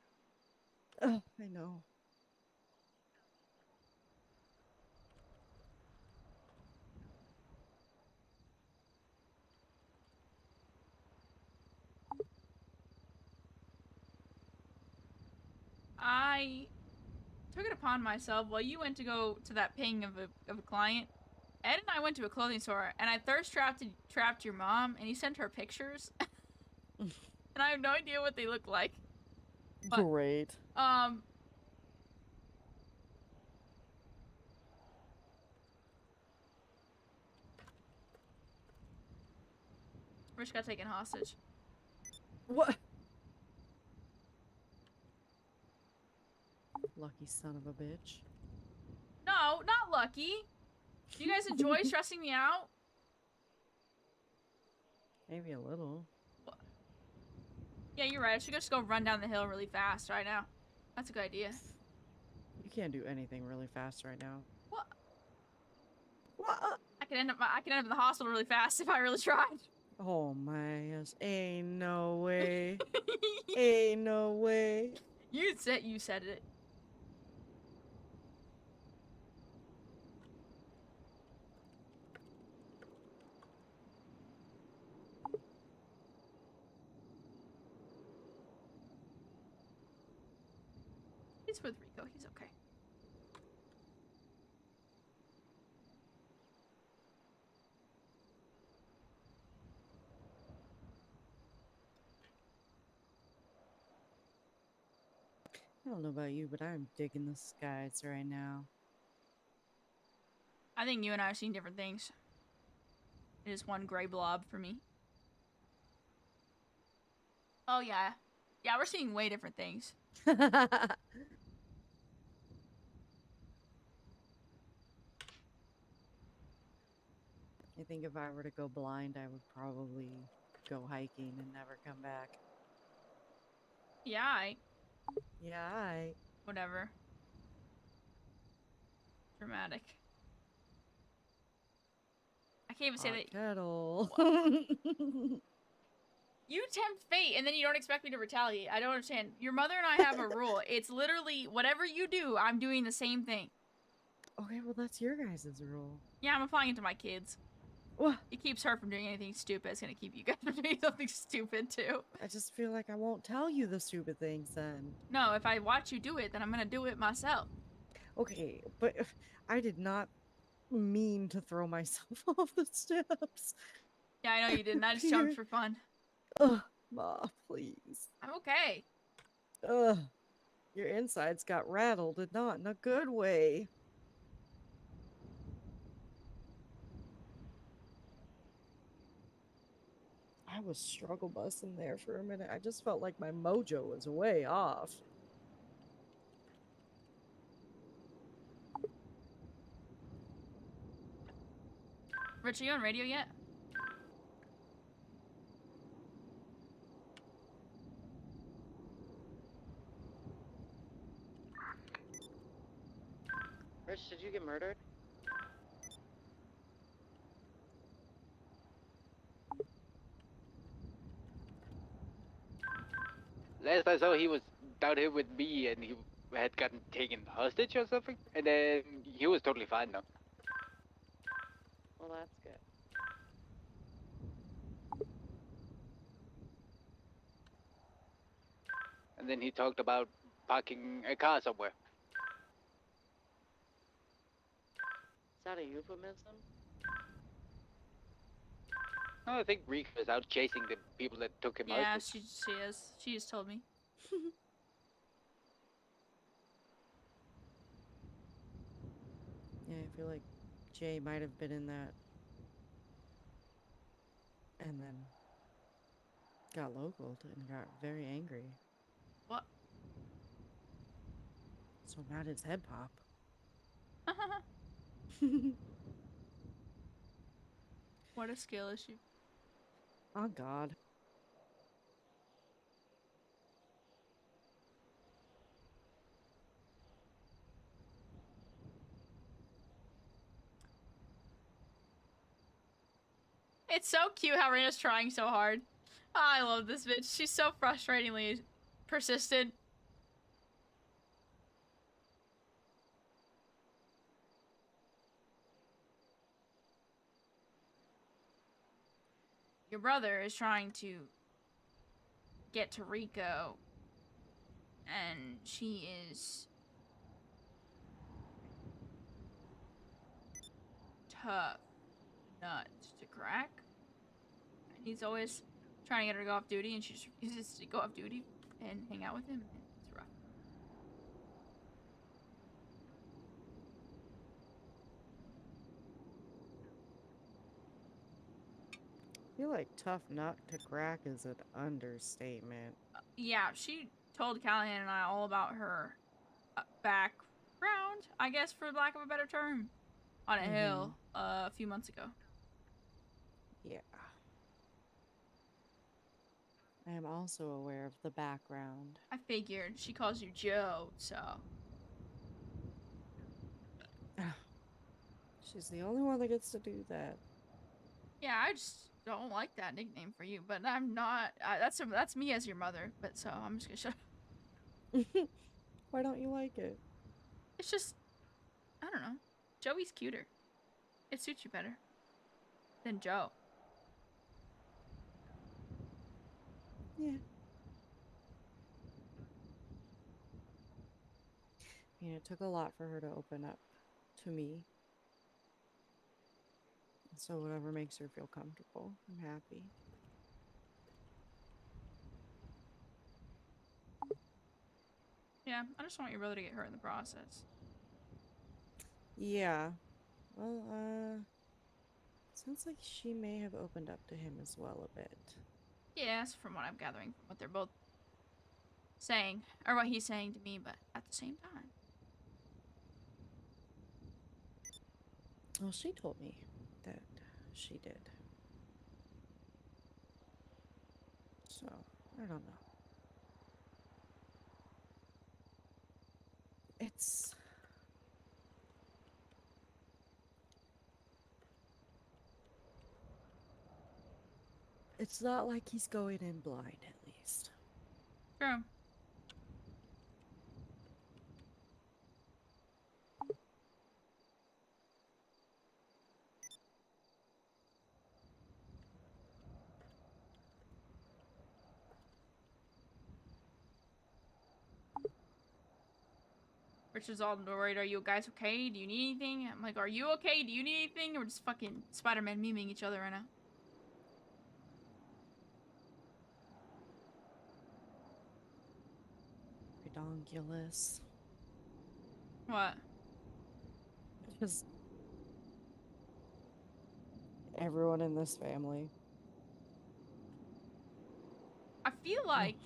Oh, I know. I took it upon myself while you went to go to that ping of a client. Ed and I went to a clothing store, and I thirst trapped your mom, and he sent her pictures. And I have no idea what they look like. But, great. Rich got taken hostage. What? Lucky son of a bitch. No, not lucky. You guys enjoy stressing me out? Maybe a little. What? Yeah, you're right. I should just go run down the hill really fast right now. That's a good idea. You can't do anything really fast right now. What? What? I could end up in the hospital really fast if I really tried. Oh my gosh. Ain't no way. Ain't no way. You said it. He's with Rico. He's okay. I don't know about you, but I'm digging the skies right now. I think you and I have seen different things. It is one gray blob for me. Oh, yeah. Yeah, we're seeing way different things. I think if I were to go blind, I would probably go hiking and never come back. Yeah, Yeah, whatever. Dramatic. I can't even say hot that. kettle. You tempt fate and then you don't expect me to retaliate. I don't understand. Your mother and I have a rule. It's literally whatever you do, I'm doing the same thing. Okay, well, that's your guys' rule. Yeah, I'm applying it to my kids. What? It keeps her from doing anything stupid. It's gonna keep you guys from doing something stupid too. I just feel like I won't tell you the stupid things then. No, if I watch you do it, then I'm gonna do it myself. Okay, but if I did not mean to throw myself off the steps. Yeah, I know you didn't. I just jumped for fun. Ugh, Ma, please. I'm okay. Ugh, your insides got rattled and not in a good way. I was struggle busting there for a minute. I just felt like my mojo was way off. Rich, are you on radio yet? Rich, did you get murdered? Last I saw, he was down here with me, and he had gotten taken hostage or something, and then he was totally fine now. Well, that's good. And then he talked about parking a car somewhere. Is that a euphemism? I think Rika is out chasing the people that took him Yeah, hostage. she is. She just told me. Yeah, I feel like Jay might have been in that and then got local and got very angry. What? So not his head pop. What a skill issue. Oh God. It's so cute how Reyna's trying so hard. Oh, I love this bitch. She's so frustratingly persistent. Your brother is trying to get to Rico, and she is tough nuts to crack. And he's always trying to get her to go off duty, and she just refuses to go off duty and hang out with him. And it's rough. I feel like tough nut to crack is an understatement. Yeah, she told Callahan and I all about her background, I guess, for lack of a better term, on a hill a few months ago. Yeah. I am also aware of the background. I figured she calls you Joe, so. She's the only one that gets to do that. Yeah, I just don't like that nickname for you, but I'm not. That's me as your mother, but so I'm just gonna shut up. Why don't you like it? It's just, I don't know. Joey's cuter. It suits you better than Joe. Yeah. I mean, it took a lot for her to open up to me. So whatever makes her feel comfortable, I'm happy. Yeah, I just want your brother to get hurt in the process. Yeah. Well, sounds like she may have opened up to him as well a bit. Yes, from what I'm gathering from what they're both saying, or what he's saying to me, but at the same time. Well, she told me that she did. So, I don't know. It's not like he's going in blind, at least. True. Rich is all worried, are you guys okay? Do you need anything? I'm like, are you okay? Do you need anything? We're just fucking Spider-Man memeing each other right now. Redonkulous. What? Just everyone in this family. I feel like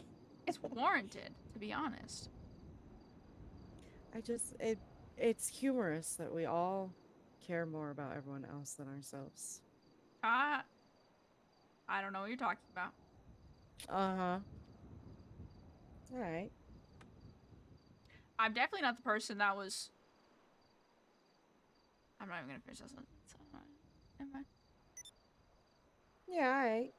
it's warranted, to be honest. It's humorous that we all care more about everyone else than ourselves. I don't know what you're talking about. Uh-huh. All right. I'm definitely not the person that was. I'm not even gonna finish that sentence. Never mind. Yeah, all right.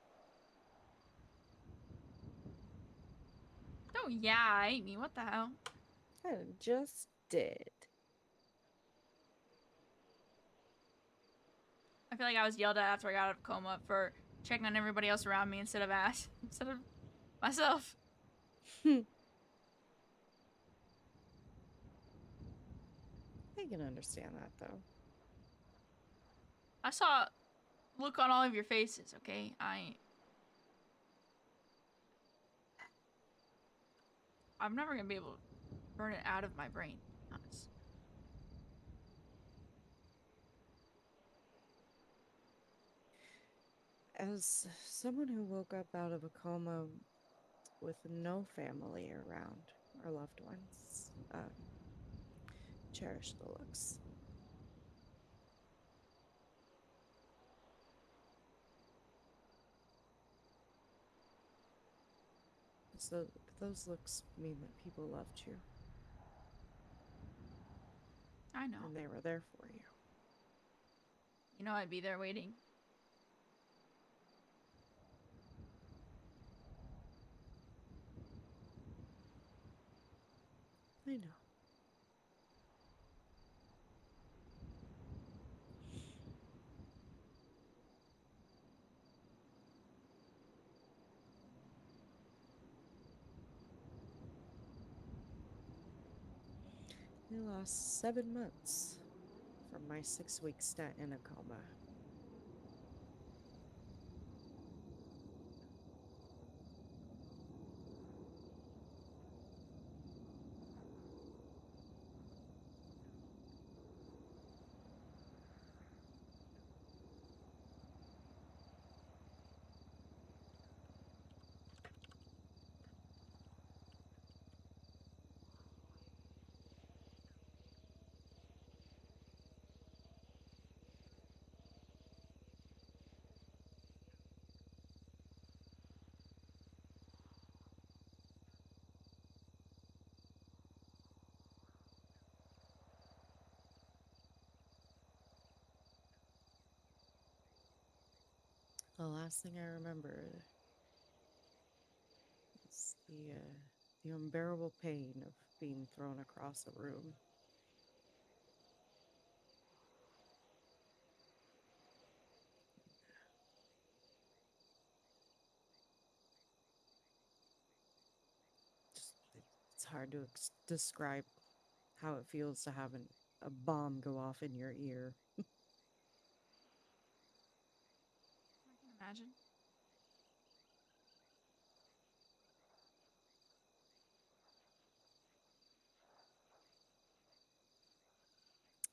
Don't yeah, ate me. What the hell? I just did. I feel like I was yelled at after I got out of coma for checking on everybody else around me instead of myself. I can understand that, though. I saw look on all of your faces. Okay, I'm never gonna be able to burn it out of my brain. To be honest. As someone who woke up out of a coma with no family around or loved ones, cherish the looks. So those looks mean that people loved you I know. and they were there for you. You know I'd be there waiting. I know. I lost 7 months from my 6-week stint in a coma. The last thing I remember is the the unbearable pain of being thrown across a room. Just, it's hard to describe how it feels to have a bomb go off in your ear. I can imagine.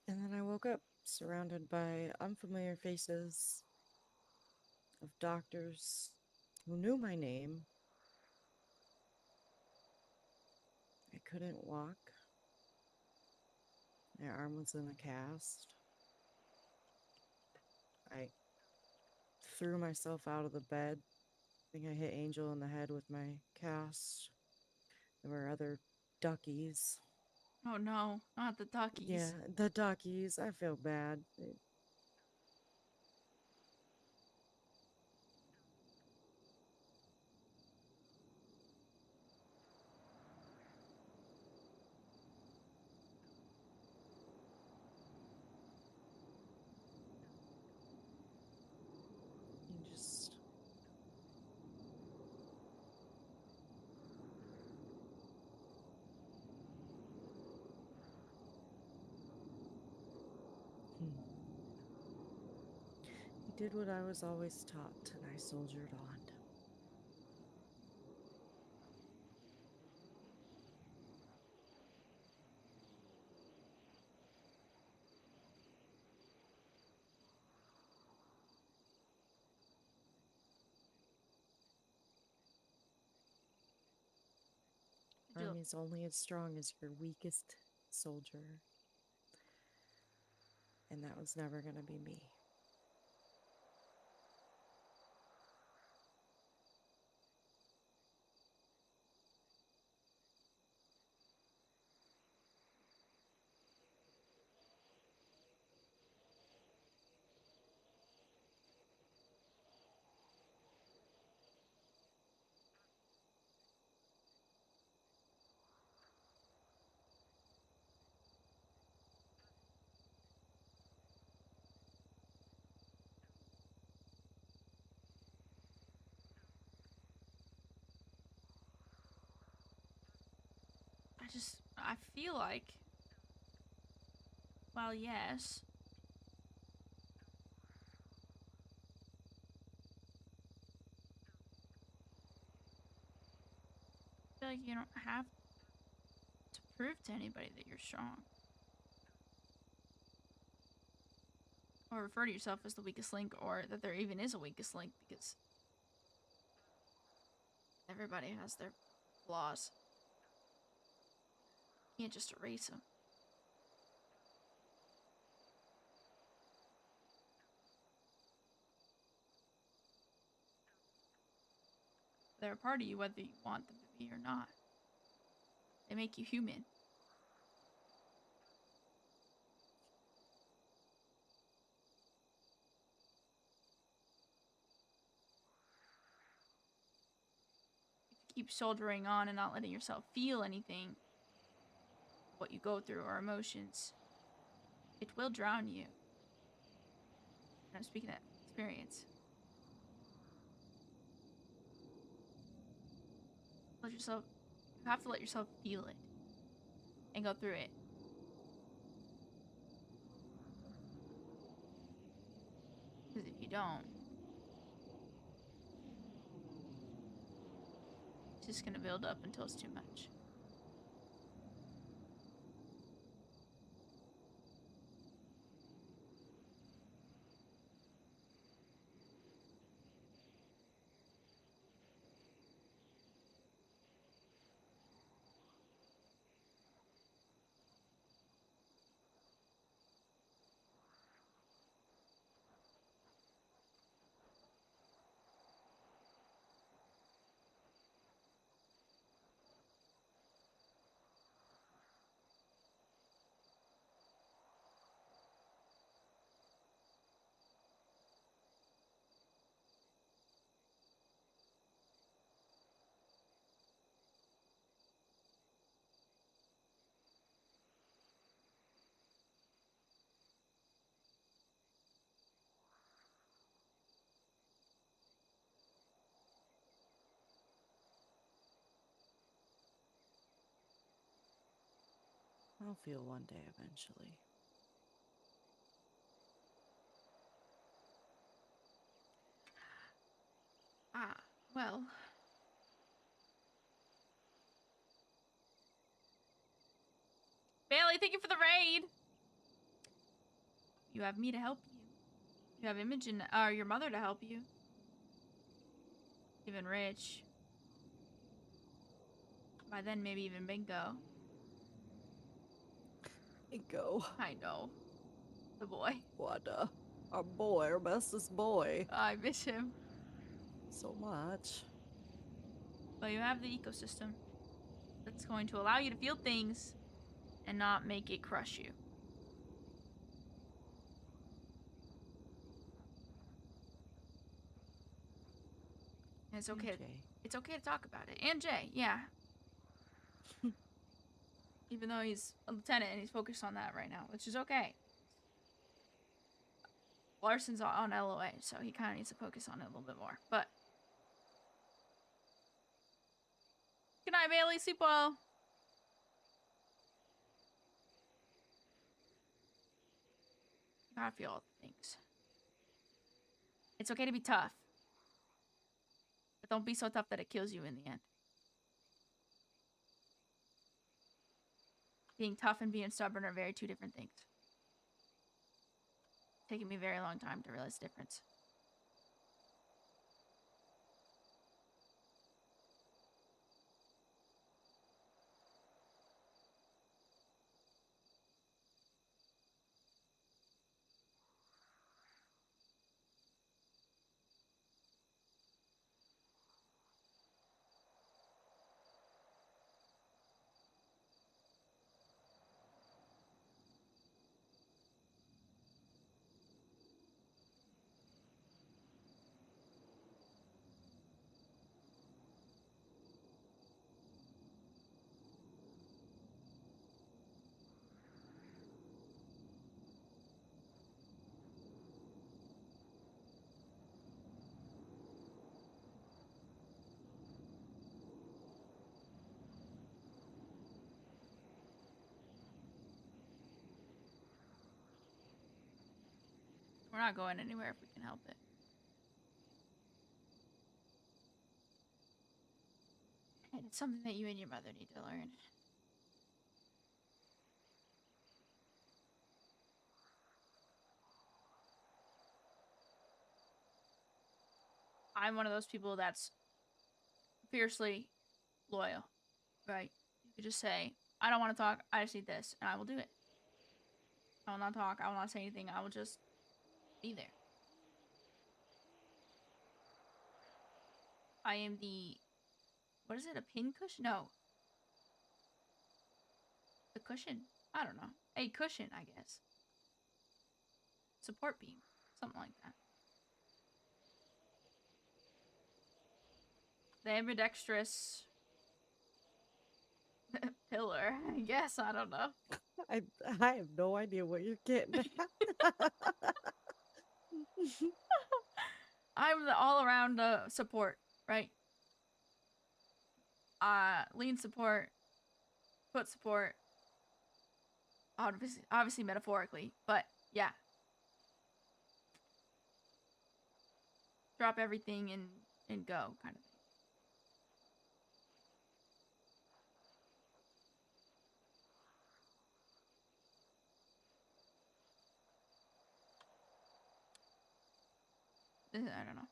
And then I woke up surrounded by unfamiliar faces of doctors who knew my name. I couldn't walk. My arm was in a cast. I threw myself out of the bed. I think I hit Angel in the head with my cast. There were other duckies. Oh no, not the Yeah, duckies. the duckies. I feel bad. You just. Hmm. I did what I was always taught, and I soldiered on. Did you, Army's only as strong as your weakest soldier, and that was never going to be me. I feel like, well, yes. I feel like you don't have to prove to anybody that you're strong. Or refer to yourself as the weakest link, or that there even is a weakest link, because everybody has their flaws. You can't just erase them. They're a part of you whether you want them to be or not. They make you human. If you keep soldiering on and not letting yourself feel anything, what you go through or emotions, it will drown you. And I'm speaking of experience. Let yourself, you have to let yourself feel it and go through it. Because if you don't, it's just gonna build up until it's too much. I'll feel one day eventually. Ah, well. Bailey, thank you for the raid. You have me to help you. You have Imogen, or your mother to help you. Even Rich. By then, maybe even Bingo. Go. I know. The boy. What our boy, our bestest boy. I miss him. So much. But you have the ecosystem that's going to allow you to feel things and not make it crush you. And it's okay. Jay. It's okay to talk about it. And Jay, yeah. Even though he's a lieutenant and he's focused on that right now, which is okay. Larson's on LOA, so he kind of needs to focus on it a little bit more. But good night, Bailey. Sleep well. You gotta feel all the things. It's okay to be tough. But don't be so tough that it kills you in the end. Being tough and being stubborn are two different things. It's taken me a very long time to realize the difference. We're not going anywhere if we can help it. And it's something that you and your mother need to learn. I'm one of those people that's fiercely loyal, right? You could just say, I don't want to talk, I just need this, and I will do it. I will not talk, I will not say anything, I will just be there. I am the, what is it, a pin cushion? No. The cushion? I don't know. A cushion, I guess. Support beam. Something like that. The ambidextrous pillar, I guess, I don't know. I have no idea what you're getting at. I'm the all-around support, right? Lean support, foot support, obviously metaphorically, but yeah. Drop everything and go, kind of thing. I don't know.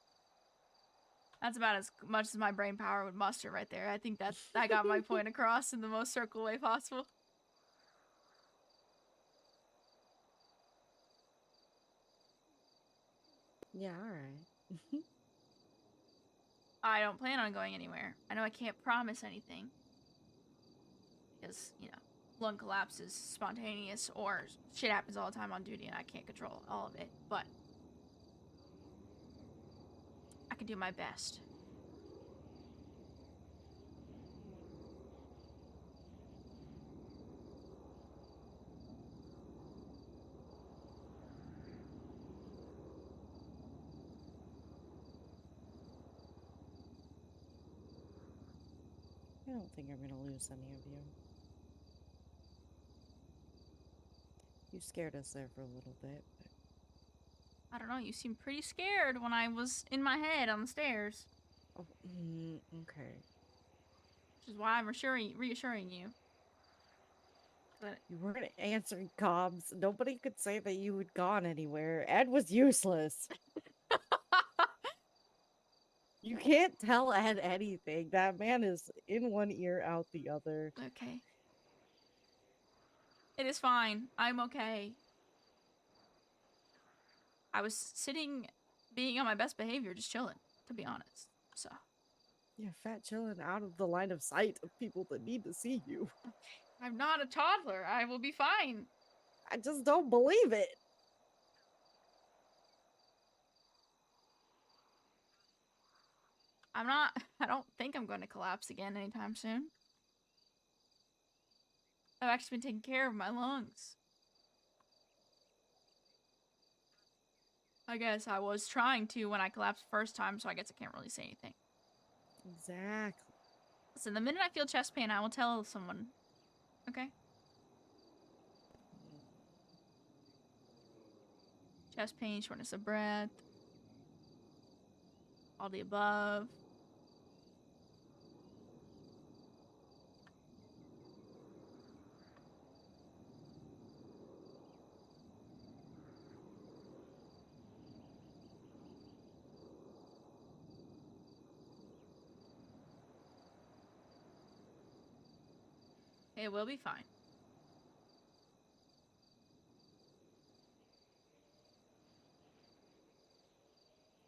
That's about as much as my brain power would muster right there. I think that I got my point across in the most circle way possible. Yeah, alright. I don't plan on going anywhere. I know I can't promise anything. Because, you know, lung collapse is spontaneous or shit happens all the time on duty and I can't control all of it. But I can do my best. I don't think I'm gonna lose any of you. You scared us there for a little bit, but I don't know, you seemed pretty scared when I was in my head on the stairs. oh, okay. Which is why I'm reassuring you. But You weren't answering comms. Nobody could say that you had gone anywhere. Ed was useless. You can't tell Ed anything. That man is in one ear, out the other. okay. It is fine. I'm okay. I was sitting, being on my best behavior, just chilling, to be honest. So, Yeah, fat chilling out of the line of sight of people that need to see you. I'm not a toddler. I will be fine. I just don't believe it. I don't think I'm going to collapse again anytime soon. I've actually been taking care of my lungs. I guess I was trying to when I collapsed first time, so I guess I can't really say anything. Exactly. Listen, the minute I feel chest pain, I will tell someone. Okay? Chest pain, shortness of breath. All the above. It will be fine.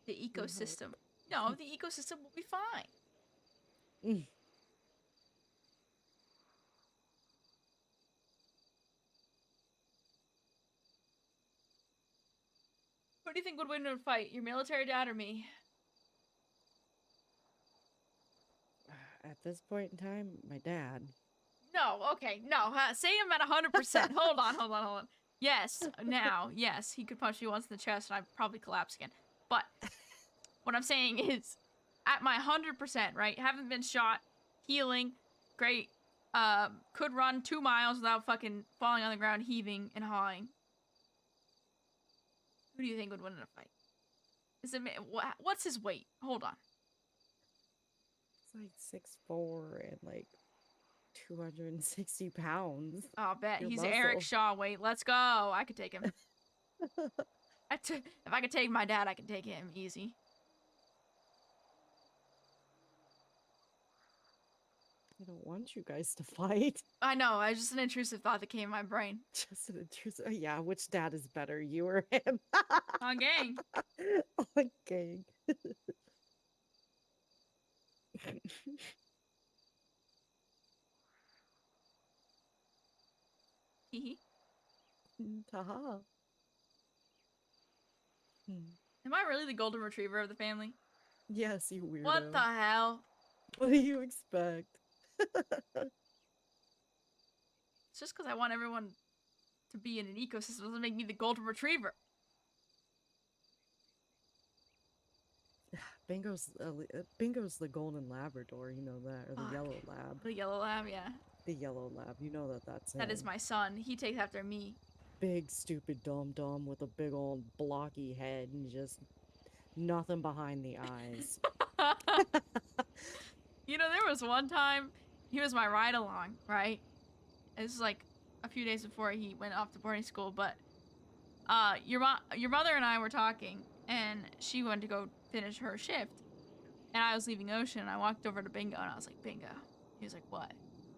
The We hope. ecosystem. No, the ecosystem will be fine. Who do you think would win in a fight? Your military dad or me? At this point in time, my dad. No, okay, no. Say I'm at 100%. Hold on. Yes, now, yes, he could punch me once in the chest and I'd probably collapse again. But what I'm saying is, at my 100%, right? Haven't been shot, healing, great. Could run 2 miles without fucking falling on the ground, heaving and hawing. Who do you think would win in a fight? Is it what's his weight? Hold on. It's like 6'4" and like 260 pounds. Oh, bet Your he's muscle. Eric Shaw weight. Let's go. I could take him. If I could take my dad, I could take him easy. I don't want you guys to fight. I know. It's just an intrusive thought that came in my brain. Just an intrusive. Yeah, which dad is better, you or him? Oh, gang. Okay. Hee. Taha. Am I really the golden retriever of the family? Yes, you weirdo. What the hell? What do you expect? It's just because I want everyone to be in an ecosystem doesn't make me the golden retriever. Bingo's the golden Labrador, you know that, or the Fuck. yellow lab. The yellow lab, yeah. The yellow lab, you know that's That is him. my son. He takes after me. Big stupid dum with a big old blocky head and just nothing behind the eyes. You know, there was one time he was my ride along, right? This is like a few days before he went off to boarding school, but your mother and I were talking, and she went to go finish her shift, and I was leaving Ocean, and I walked over to Bingo, and I was like, Bingo. He was like, what?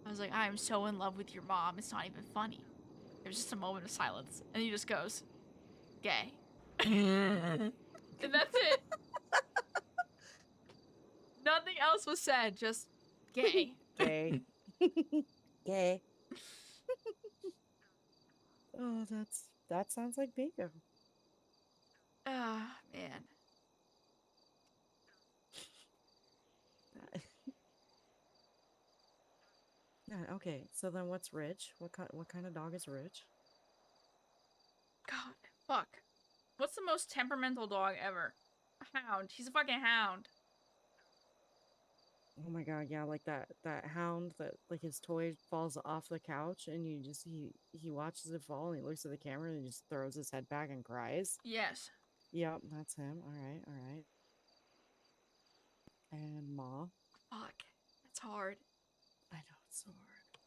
I was like, I am so in love with your mom. It's not even funny. There's just a moment of silence, and he just goes, gay. And that's it. Nothing else was said, just gay. Gay. Gay. Oh, that sounds like Bingo. Ah, man. Yeah, okay, so then what's Rich? What kind of dog is Rich? God, fuck. What's the most temperamental dog ever? A hound. He's a fucking hound. Oh my god, yeah, like that hound that like his toy falls off the couch and you just he watches it fall and he looks at the camera and he just throws his head back and cries. Yes. Yep, that's him. All right, all right. And Ma. Fuck. That's hard. I know it's so hard.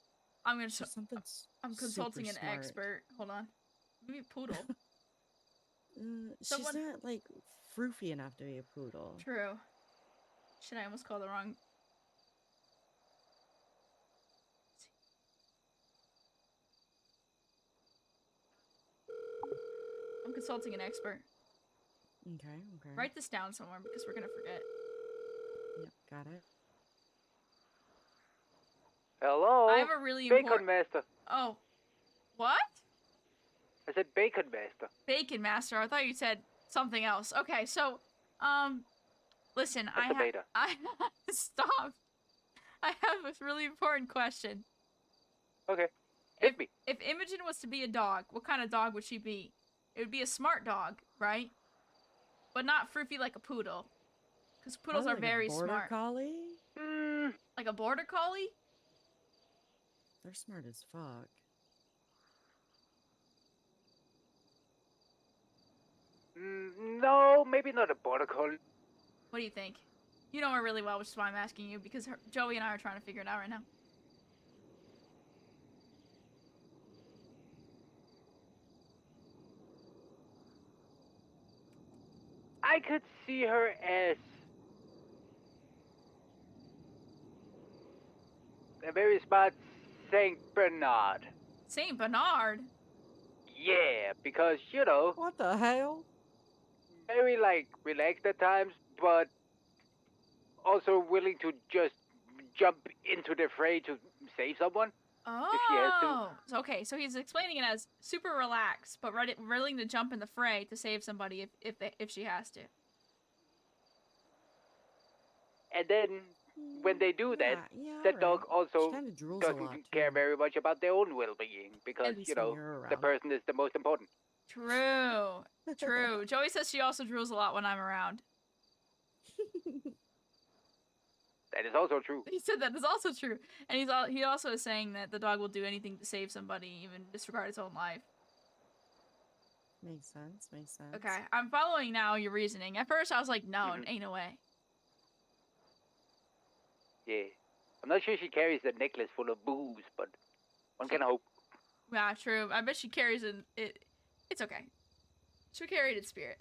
I'm gonna. She's something I'm super consulting an smart. expert. Hold on. Maybe a poodle. She's Someone. not like froofy enough to be a poodle. True. Shit, I almost called the wrong. I'm consulting an expert. Okay, okay. Write this down somewhere because we're gonna forget. Yep, got it. Hello? I have a really Bacon important. Master. Oh, what? I said Bacon Master. Bacon Master. I thought you said something else. Okay, so, listen, That's a beta. Stop. I have a really important question. Okay. Hit me. If Imogen was to be a dog, what kind of dog would she be? It would be a smart dog, right? But not froofy like a poodle. Because poodles Probably are very like a border smart. collie? Like a border collie? They're smart as fuck. No, maybe not a border collie. What do you think? You know her really well, which is why I'm asking you, because Joey and I are trying to figure it out right now. I could see her as a very smart Saint Bernard. Saint Bernard? Yeah, because, you know, What the hell? very, like, relaxed at times, but also willing to just jump into the fray to save someone. If she has to. Oh, okay. So he's explaining it as super relaxed, but willing to jump in the fray to save somebody if she has to. And then, when they do that, that dog also doesn't care very much about their own well-being, because, you know, the person is the most important. True. True. Joey says she also drools a lot when I'm around. That is also true. He said that is also true. And he also is saying that the dog will do anything to save somebody, even disregard its own life. Makes sense, makes sense. Okay, I'm following now your reasoning. At first I was like, no, ain't no way. Yeah. I'm not sure she carries a necklace full of booze, but one can hope. Yeah, true. I bet she carries it. It's okay. She'll carry it in spirit.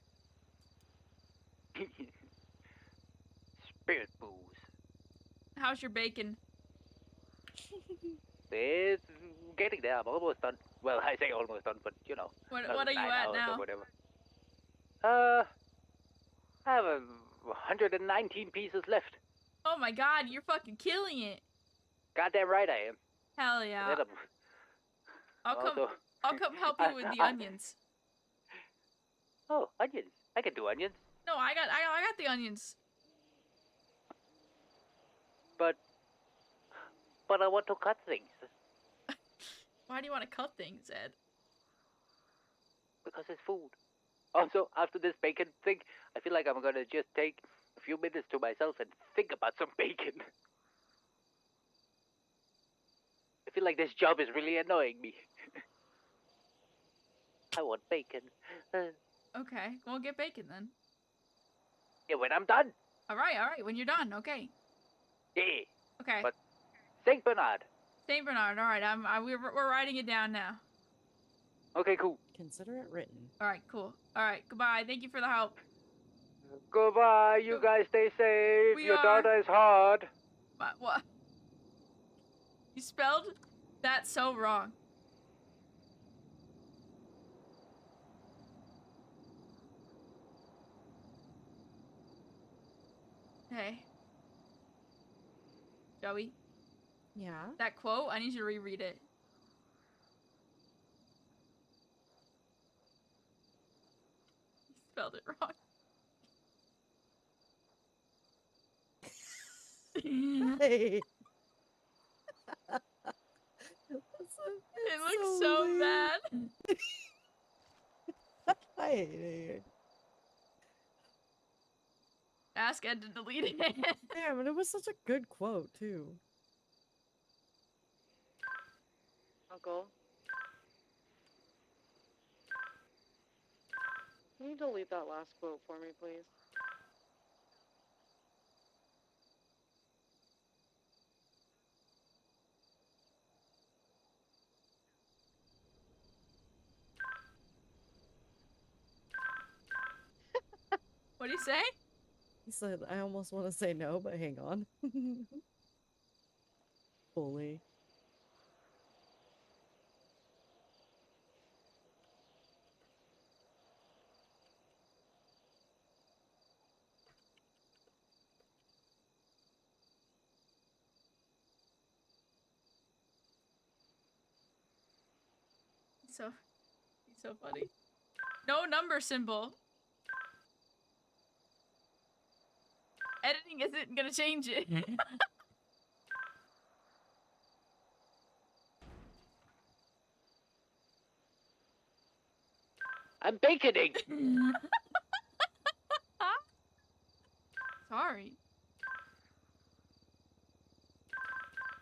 Spirit booze. How's your bacon? It's getting there. I'm almost done. Well, I say almost done, but you know. What are you at now? Or whatever. I have 119 pieces left. Oh my god, you're fucking killing it. Goddamn right I am. Hell yeah. I'll come help you with the onions. Oh, onions. I can do onions. No, I got the onions. But I want to cut things. Why do you want to cut things, Ed? Because it's food. Also, after this bacon thing, I feel like I'm gonna just take a few minutes to myself and think about some bacon. I feel like this job is really annoying me. I want bacon. Okay, we'll get bacon then. Yeah, when I'm done. Alright, when you're done, okay. Yeah. Okay. But Saint Bernard. Saint Bernard, alright, we're writing it down now. Okay, cool. Consider it written. Alright, cool. Alright, goodbye. Thank you for the help. Goodbye, you guys stay safe. Your daughter is hard. What? You spelled that so wrong. Hey. Joey? Yeah? That quote, I need you to reread it. You spelled it wrong. Hey. It looks so bad. I hate it. Ask Ed to delete it. Damn, and it was such a good quote, too. Uncle. Can you delete that last quote for me, please? What'd he say? He said, I almost want to say no, but hang on. Fully. He's so funny. No number symbol. Editing isn't gonna change it. I'm baconing. Sorry.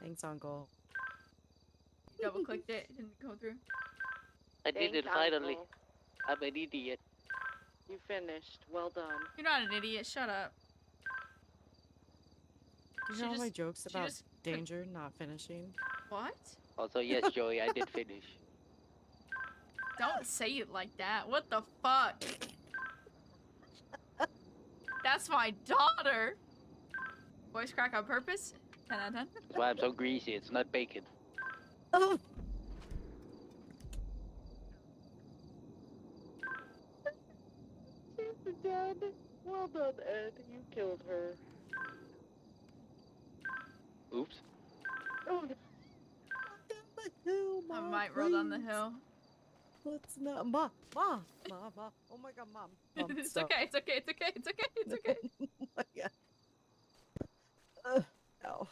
Thanks, Uncle. Double clicked it. It didn't go through. I did it Thanks, finally. Uncle. I'm an idiot. You finished. Well done. You're not an idiot. Shut up. You She hear all my just- jokes she about just- danger not finishing? What? Also, yes, Joey, I did finish. Don't say it like that. What the fuck? That's my daughter. Voice crack on purpose? 10 out of 10. That's why I'm so greasy. It's not bacon. Oh! She's dead. Well done, Ed. You killed her. Oops. Oh, no. Down the hill, I Ma, might roll down the please. hill. Let's not. Ma. Oh my god, Mom. Mom, It's stop. okay, it's okay, it's okay, it's okay, it's okay. Oh my god. Ow.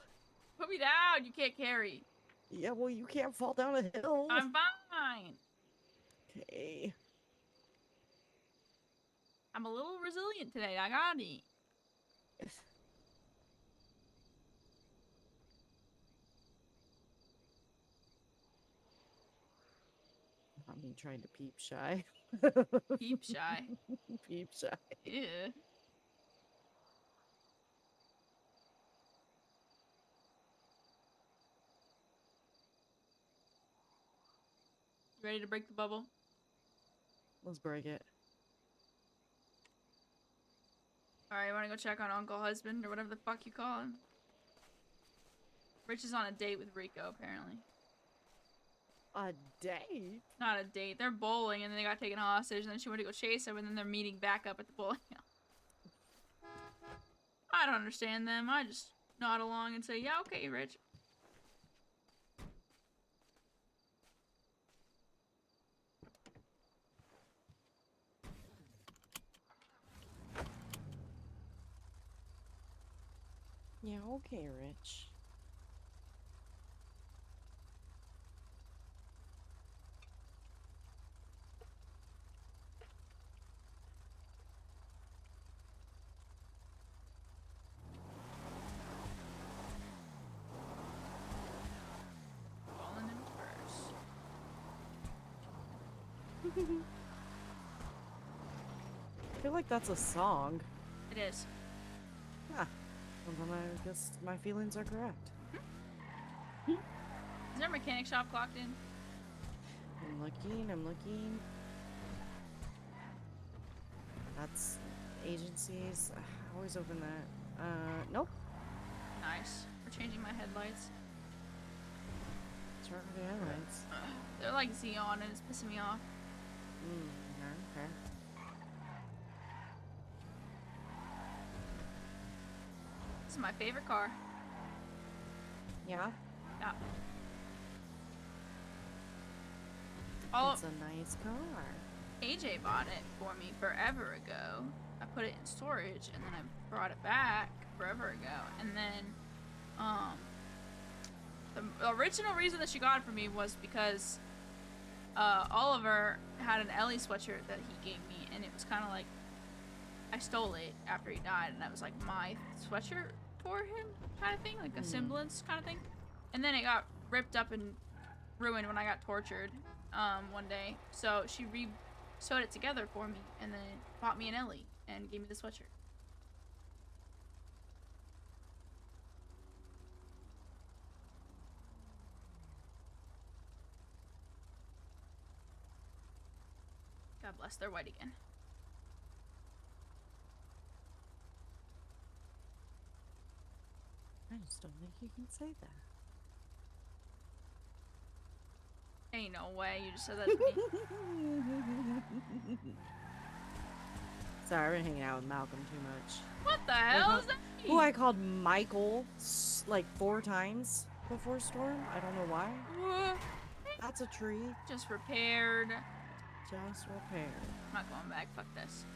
Put me down, you can't carry. Yeah, well, you can't fall down a hill. I'm fine. Okay. I'm a little resilient today, I got it. Mommy trying to peep shy. Peep shy. Peep shy. Yeah. Ready to break the bubble? Let's break it. Alright, you wanna go check on Uncle Husband or whatever the fuck you call him? Rich is on a date with Rico, apparently. A date? Not a date. They're bowling and then they got taken hostage and then she went to go chase him and then they're meeting back up at the bowling alley. I don't understand them. I just nod along and say, yeah, okay, Rich. Yeah, okay, Rich. Falling in reverse. I feel like that's a song. It is. Well, then I guess my feelings are correct. Is there a mechanic shop clocked in? I'm looking. That's agencies. I always open that. Nope. Nice. We're changing my headlights. Turn the headlights. They're like Xeon and it's pissing me off. Okay. This is my favorite car. Yeah? Yeah. Oh, It's a nice car. AJ bought it for me forever ago. I put it in storage and then I brought it back forever ago. And then, the original reason that she got it for me was because, Oliver had an Ellie sweatshirt that he gave me and it was kind of like I stole it after he died, and that was like my sweatshirt for him, kind of thing, like a semblance kind of thing. And then it got ripped up and ruined when I got tortured one day. So she sewed it together for me, and then bought me an Ellie and gave me the sweatshirt. God bless, they're white again. I just don't think you can say that. Ain't no way you just said that to me. Sorry, I've been hanging out with Malcolm too much. What the hell is that? Who I called Michael like 4 times before Storm. I don't know why. That's a tree. Just repaired. Just repaired. I'm not going back. Fuck this.